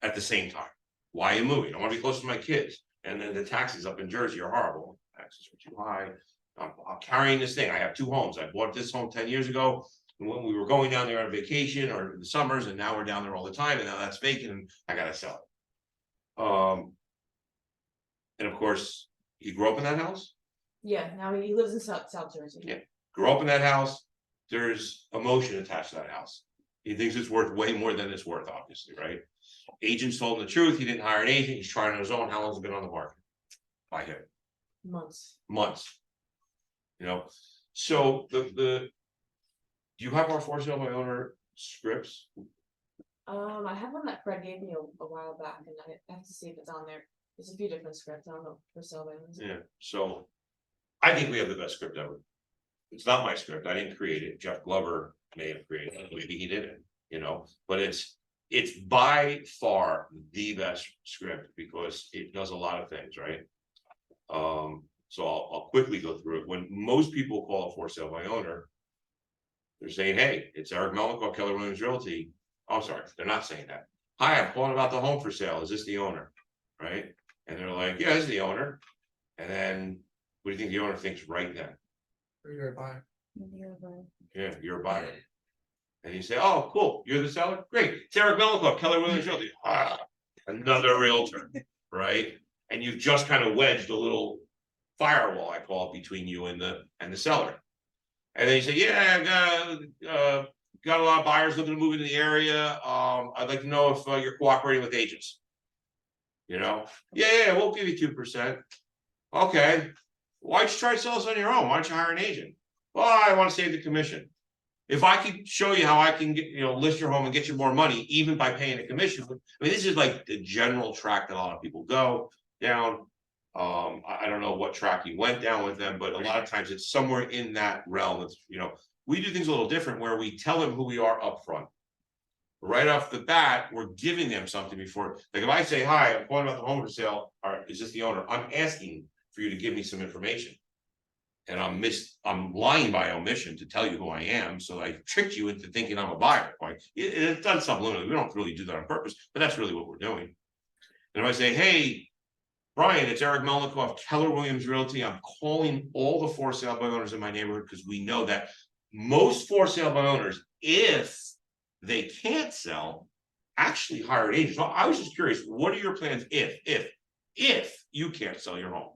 at the same time. Why are you moving? I want to be close to my kids. And then the taxes up in Jersey are horrible. Taxes are too high. I'm carrying this thing. I have 2 homes. I bought this home 10 years ago when we were going down there on vacation or in the summers, and now we're down there all the time, and now that's vacant and I gotta sell it. And of course, you grew up in that house? Yeah, now he lives in South Jersey. Yeah. Grew up in that house. There's emotion attached to that house. He thinks it's worth way more than it's worth, obviously, right? Agents told him the truth. He didn't hire an agent. He's trying on his own. How long has it been on the market? By him. Months. You know, so do you have our for sale by owner scripts? I have one that Fred gave me a while back, and I have to see if it's on there. There's a few different scripts. I don't know for sale by owners. Yeah, so I think we have the best script ever. It's not my script. I didn't create it. Jeff Glover may have created it. Maybe he didn't, you know, but it's by far the best script because it does a lot of things, right? So I'll quickly go through it. When most people call it for sale by owner, they're saying, hey, it's Eric Melancourt, Keller Williams Realty. Oh, sorry, they're not saying that. Hi, I'm calling about the home for sale. Is this the owner? Right? And they're like, yeah, this is the owner. And then what do you think the owner thinks right then? You're a buyer. Yeah, you're a buyer. And you say, oh, cool, you're the seller? Great. It's Eric Melancourt, Keller Williams Realty. Another realtor, right? And you've just kind of wedged a little firewall, I call it, between you and the seller. And then you say, yeah, got a lot of buyers looking to move into the area. I'd like to know if you're cooperating with agents. You know, yeah, we'll give you 2%. Okay, why'd you try to sell us on your own? Why don't you hire an agent? Well, I want to save the commission. If I could show you how I can get, list your home and get you more money, even by paying a commission. I mean, this is like the general track that a lot of people go down. I don't know what track you went down with them, but a lot of times it's somewhere in that realm. It's, we do things a little different where we tell them who we are up front. right off the bat, we're giving them something before, like if I say, hi, I'm calling about the home for sale, or is this the owner? I'm asking for you to give me some information. And I'm lying by omission to tell you who I am, so I tricked you into thinking I'm a buyer. Like, it does subliminally, we don't really do that on purpose, but that's really what we're doing. And if I say, hey, Brian, it's Eric Melnikoff, Keller Williams Realty. I'm calling all the for sale by owners in my neighborhood because we know that most for sale by owners, if they can't sell, actually hire an agent. So I was just curious, what are your plans if you can't sell your home?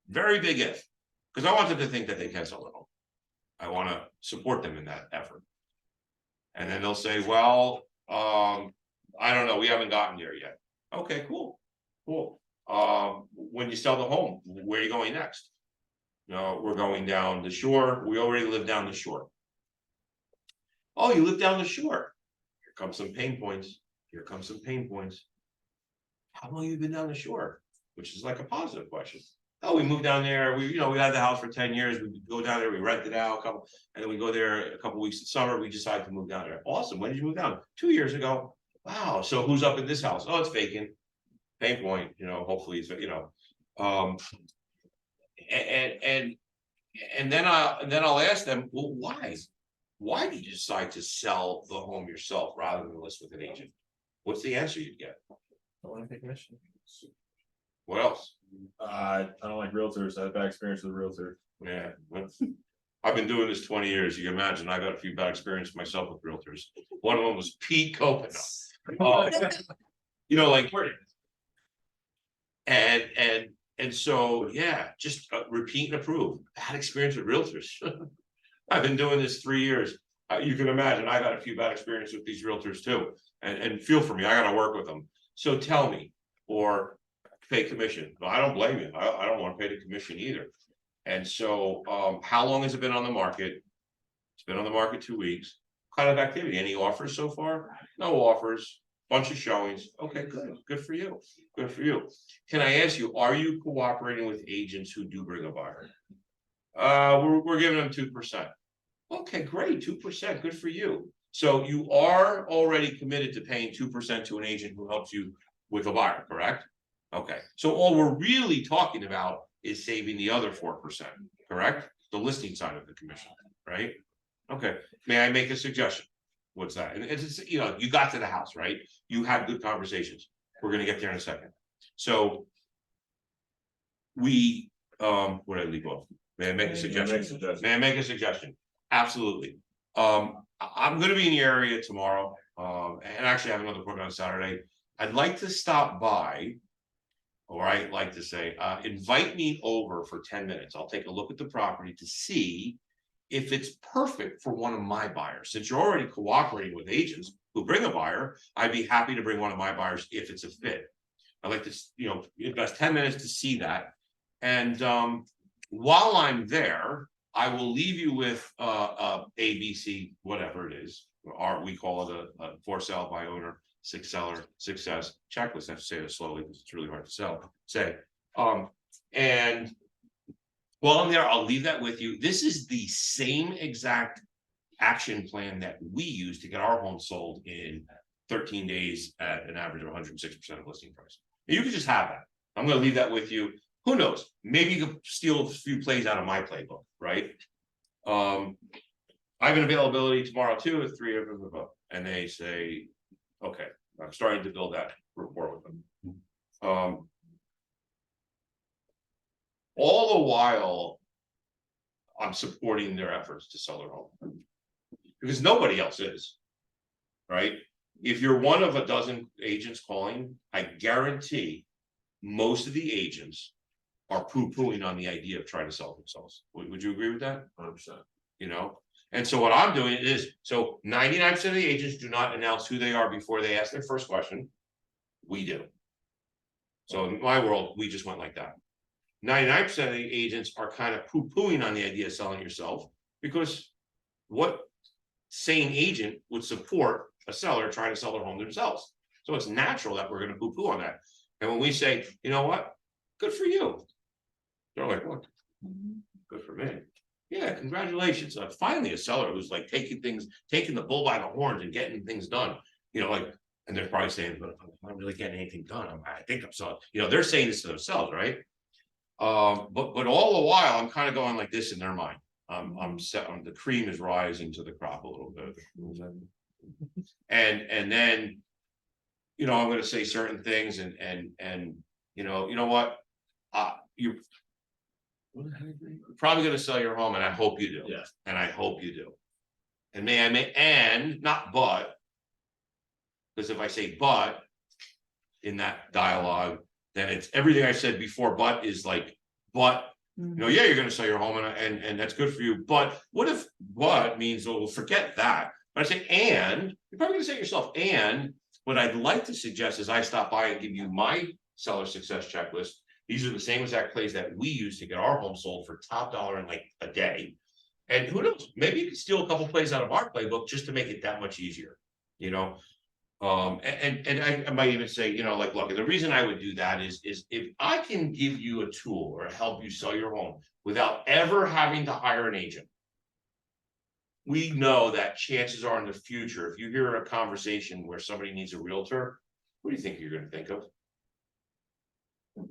Very big if, because I want them to think that they can sell their home. I want to support them in that effort. And then they'll say, well, I don't know, we haven't gotten there yet. Okay, cool. When you sell the home, where are you going next? No, we're going down the shore. We already live down the shore. Oh, you live down the shore. Here comes some pain points. How long have you been down the shore? Which is like a positive question. Oh, we moved down there. We had the house for 10 years. We go down there, we rent it out and then we go there a couple weeks in summer. We decide to move down there. Awesome. When did you move down? 2 years ago. Wow. So who's up in this house? Oh, it's vacant. Pain point, hopefully it's, and then I'll ask them, well, why did you decide to sell the home yourself rather than list with an agent? What's the answer you get? Don't wanna pay commission. What else? I don't like realtors. I had a bad experience with a realtor. Yeah, I've been doing this 20 years. You can imagine I got a few bad experiences myself with realtors. One of them was Pete Copenhagen. Like and so, yeah, just repeat and approve. Bad experience with realtors. I've been doing this 3 years. You can imagine I've had a few bad experiences with these realtors too. And feel for me, I got to work with them. So tell me, or pay commission. No, I don't blame you. I don't want to pay the commission either. And so, how long has it been on the market? It's been on the market 2 weeks. What kind of activity? Any offers so far? No offers. Bunch of showings. Okay, good for you. Good for you. Can I ask you, are you cooperating with agents who do bring a buyer? We're giving them 2%. Okay, great, 2%. Good for you. So you are already committed to paying 2% to an agent who helps you with a buyer, correct? Okay, so all we're really talking about is saving the other 4%, correct? The listing side of the commission, right? Okay, may I make a suggestion? What's that? And it's, you got to the house, right? You had good conversations. We're gonna get there in a second. So where did I leave off? May I make a suggestion? May I make a suggestion? Absolutely. I'm gonna be in the area tomorrow, and actually I have another appointment on Saturday. I'd like to stop by, or I'd like to say, invite me over for 10 minutes. I'll take a look at the property to see if it's perfect for one of my buyers. Since you're already cooperating with agents who bring a buyer, I'd be happy to bring one of my buyers if it's a fit. I'd like to, invest 10 minutes to see that. And while I'm there, I will leave you with ABC, whatever it is. We call it a for sale by owner, seller success checklist. I have to say it slowly because it's really hard to say. And while I'm there, I'll leave that with you. This is the same exact action plan that we use to get our home sold in 13 days at an average of 106% of listing price. You can just have that. I'm going to leave that with you. Who knows? Maybe you can steal a few plays out of my playbook, right? I have an availability tomorrow too at 3 of them, and they say, okay, I'm starting to build that rapport with them. All the while, I'm supporting their efforts to sell their home because nobody else is, right? If you're one of a dozen agents calling, I guarantee most of the agents are poo-pooing on the idea of trying to sell themselves. Would you agree with that? 100%. And so what I'm doing is, so 99% of the agents do not announce who they are before they ask their first question. We do. So in my world, we just went like that. 99% of the agents are kind of poo-pooing on the idea of selling yourself because what sane agent would support a seller trying to sell their home themselves? So it's natural that we're going to poo-poo on that. And when we say, you know what, good for you. They're like, what? Good for me. Yeah, congratulations. Finally a seller who's like taking the bull by the horns and getting things done. You know, like, and they're probably saying, but I'm not really getting anything done. I think I'm so, you know, they're saying this to themselves, right? But all the while, I'm kind of going like this in their mind. I'm set, the cream is rising to the crop a little bit. And then, you know, I'm gonna say certain things and you know what? You're probably gonna sell your home, and I hope you do. Yeah. And I hope you do. And and not but. Because if I say but in that dialogue, then it's everything I said before, but is like, but, you know, yeah, you're gonna sell your home and that's good for you. But what if but means, well, forget that. But I say, and you're probably gonna say to yourself, and what I'd like to suggest is I stop by and give you my seller success checklist. These are the same exact plays that we use to get our home sold for top dollar in like a day. And who knows, maybe you can steal a couple plays out of our playbook just to make it that much easier, you know? And I might even say, you know, like, look, the reason I would do that is if I can give you a tool or help you sell your home without ever having to hire an agent. We know that chances are in the future, if you hear a conversation where somebody needs a realtor, what do you think you're gonna think of?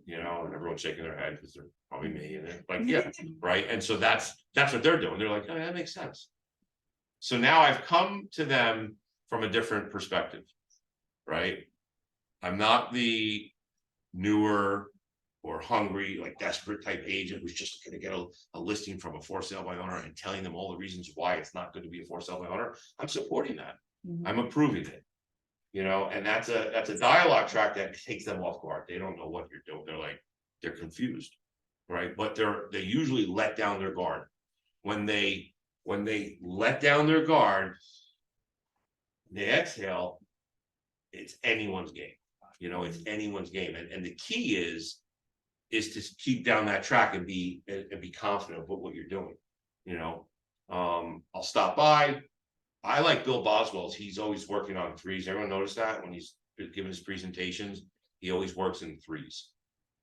You know, and everyone's shaking their head because they're probably me and they're like, yeah, right. And so that's what they're doing. They're like, oh, that makes sense. So now I've come to them from a different perspective, right? I'm not the newer or hungry, like desperate type agent who's just going to get a listing from a for sale by owner and telling them all the reasons why it's not going to be a for sale by owner. I'm supporting that. I'm approving it. You know, and that's a dialogue track that takes them off guard. They don't know what you're doing. They're confused, right? But they usually let down their guard. When they let down their guard, they exhale, it's anyone's game. You know, it's anyone's game. And the key is to keep down that track and be confident about what you're doing. You know, I'll stop by. I like Bill Boswell's. He's always working on threes. Everyone notice that when he's giving his presentations, he always works in threes.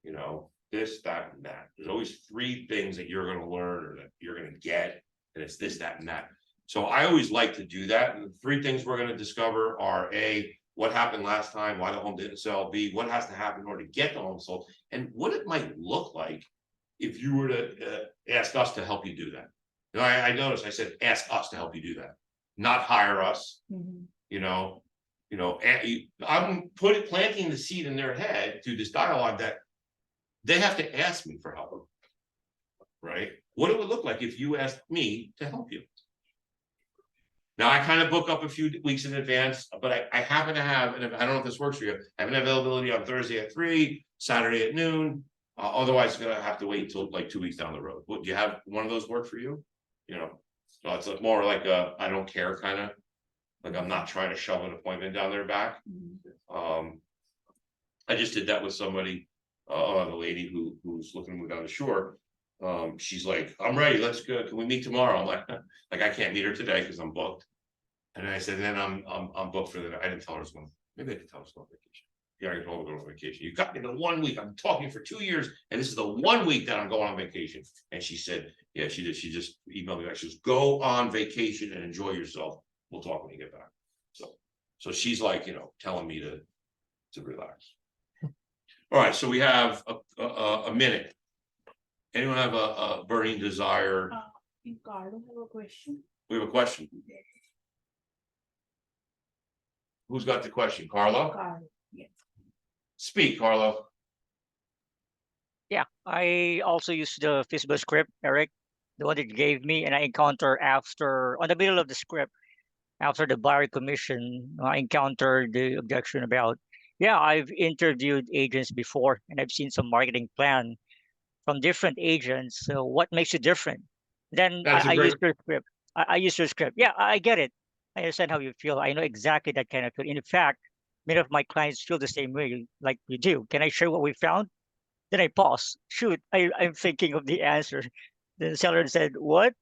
You know, this, that, and that. There's always three things that you're going to learn or that you're going to get, and it's this, that, and that. So I always like to do that. And the three things we're going to discover are A, what happened last time, why the home didn't sell, B, what has to happen in order to get the home sold, and what it might look like if you were to ask us to help you do that. You know, I noticed I said, ask us to help you do that. Not hire us, you know, I'm planting the seed in their head through this dialogue that they have to ask me for help, right? What it would look like if you asked me to help you. Now I kind of book up a few weeks in advance, but I happen to have, and I don't know if this works for you, I have an availability on Thursday at 3, Saturday at noon. Otherwise, it's gonna have to wait until like 2 weeks down the road. Do you have one of those work for you? You know. So it's more like a I don't care kind of, like I'm not trying to shove an appointment down their back. I just did that with somebody, the lady who's looking to move down the shore. She's like, I'm ready, let's go. Can we meet tomorrow? I'm like I can't meet her today because I'm booked. And then I said, then I'm booked for the night. I didn't tell her I was going. Maybe I could tell her I was going on vacation. Yeah, I told her to go on vacation. You got me the 1 week. I'm talking for 2 years, and this is the 1 week that I'm going on vacation. And she said, yeah, she did. She just emailed me back. She goes, go on vacation and enjoy yourself. We'll talk when you get back. So she's like, you know, telling me to relax. All right, so we have a minute. Anyone have a burning desire? Carlo, have a question. We have a question. Who's got the question? Carlo? Carlo, yes. Speak, Carlo. Yeah, I also used the Facebook script, Eric, the one that you gave me, and I encountered on the middle of the script, after the buyer commission, I encountered the objection about, yeah, I've interviewed agents before, and I've seen some marketing plan from different agents. So what makes it different? Then I used your script. I used your script. Yeah, I get it. I understand how you feel. I know exactly that kind of feel. In fact, many of my clients feel the same way like you do. Can I share what we found? Then I pause. Shoot, I'm thinking of the answer. The seller said, what?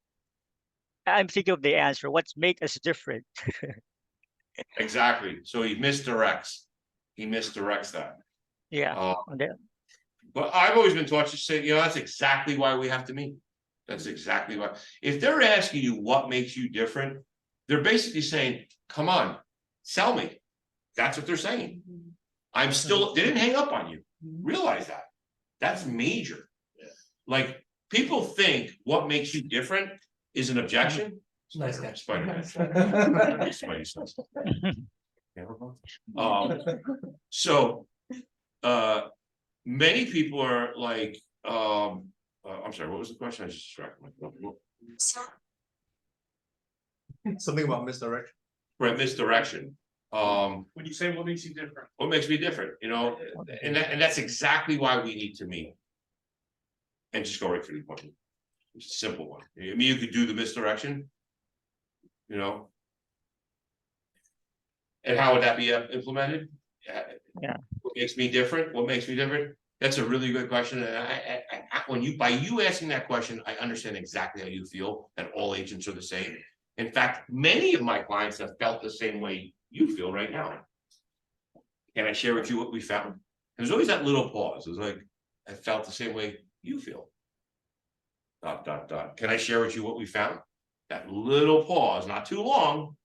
I'm thinking of the answer. What's make us different? Exactly. So he misdirects. That. Yeah. But I've always been taught to say, you know, that's exactly why we have to meet. That's exactly why. If they're asking you what makes you different, they're basically saying, come on, sell me. That's what they're saying. I'm still, they didn't hang up on you. Realize that. That's major. Like, people think what makes you different is an objection. Nice catch. Spider-Man. Spidey sense. So, many people are like, I'm sorry, what was the question? I just distracted myself. Something about misdirection. Right, misdirection. When you say what makes you different, What makes me different, you know, and that's exactly why we need to meet. And just go right for the point. It's a simple one. I mean, you could do the misdirection. You know. And how would that be implemented? Yeah. What makes me different? What makes me different? That's a really good question. And when you, by you asking that question, I understand exactly how you feel, that all agents are the same. In fact, many of my clients have felt the same way you feel right now. Can I share with you what we found? And there's always that little pause. It's like, I felt the same way you feel. ... Can I share with you what we found? That little pause, not too long.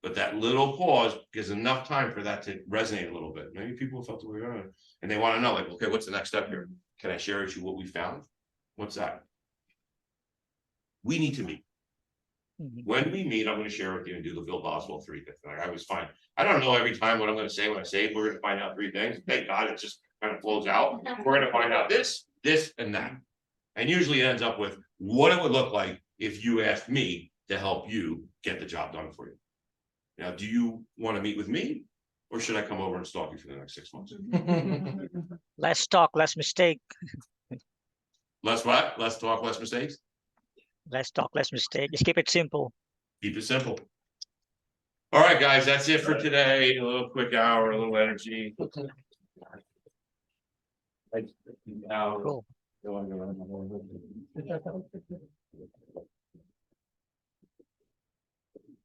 But that little pause gives enough time for that to resonate a little bit. Maybe people felt the way on, and they want to know, like, okay, what's the next step here? Can I share with you what we found? What's that? We need to meet. When we meet, I'm going to share with you and do the Bill Boswell 3 thing. I was fine. I don't know every time what I'm going to say when I say it. We're going to find out 3 things. Thank God it just kind of flows out. We're going to find out this, and that. And usually it ends up with what it would look like if you asked me to help you get the job done for you. Now, do you want to meet with me, or should I come over and stalk you for the next 6 months? Less talk, less mistake. Less what? Less talk, less mistakes? Less talk, less mistake. Just keep it simple. Keep it simple. All right, guys, that's it for today. A little quick hour, a little energy. Cool.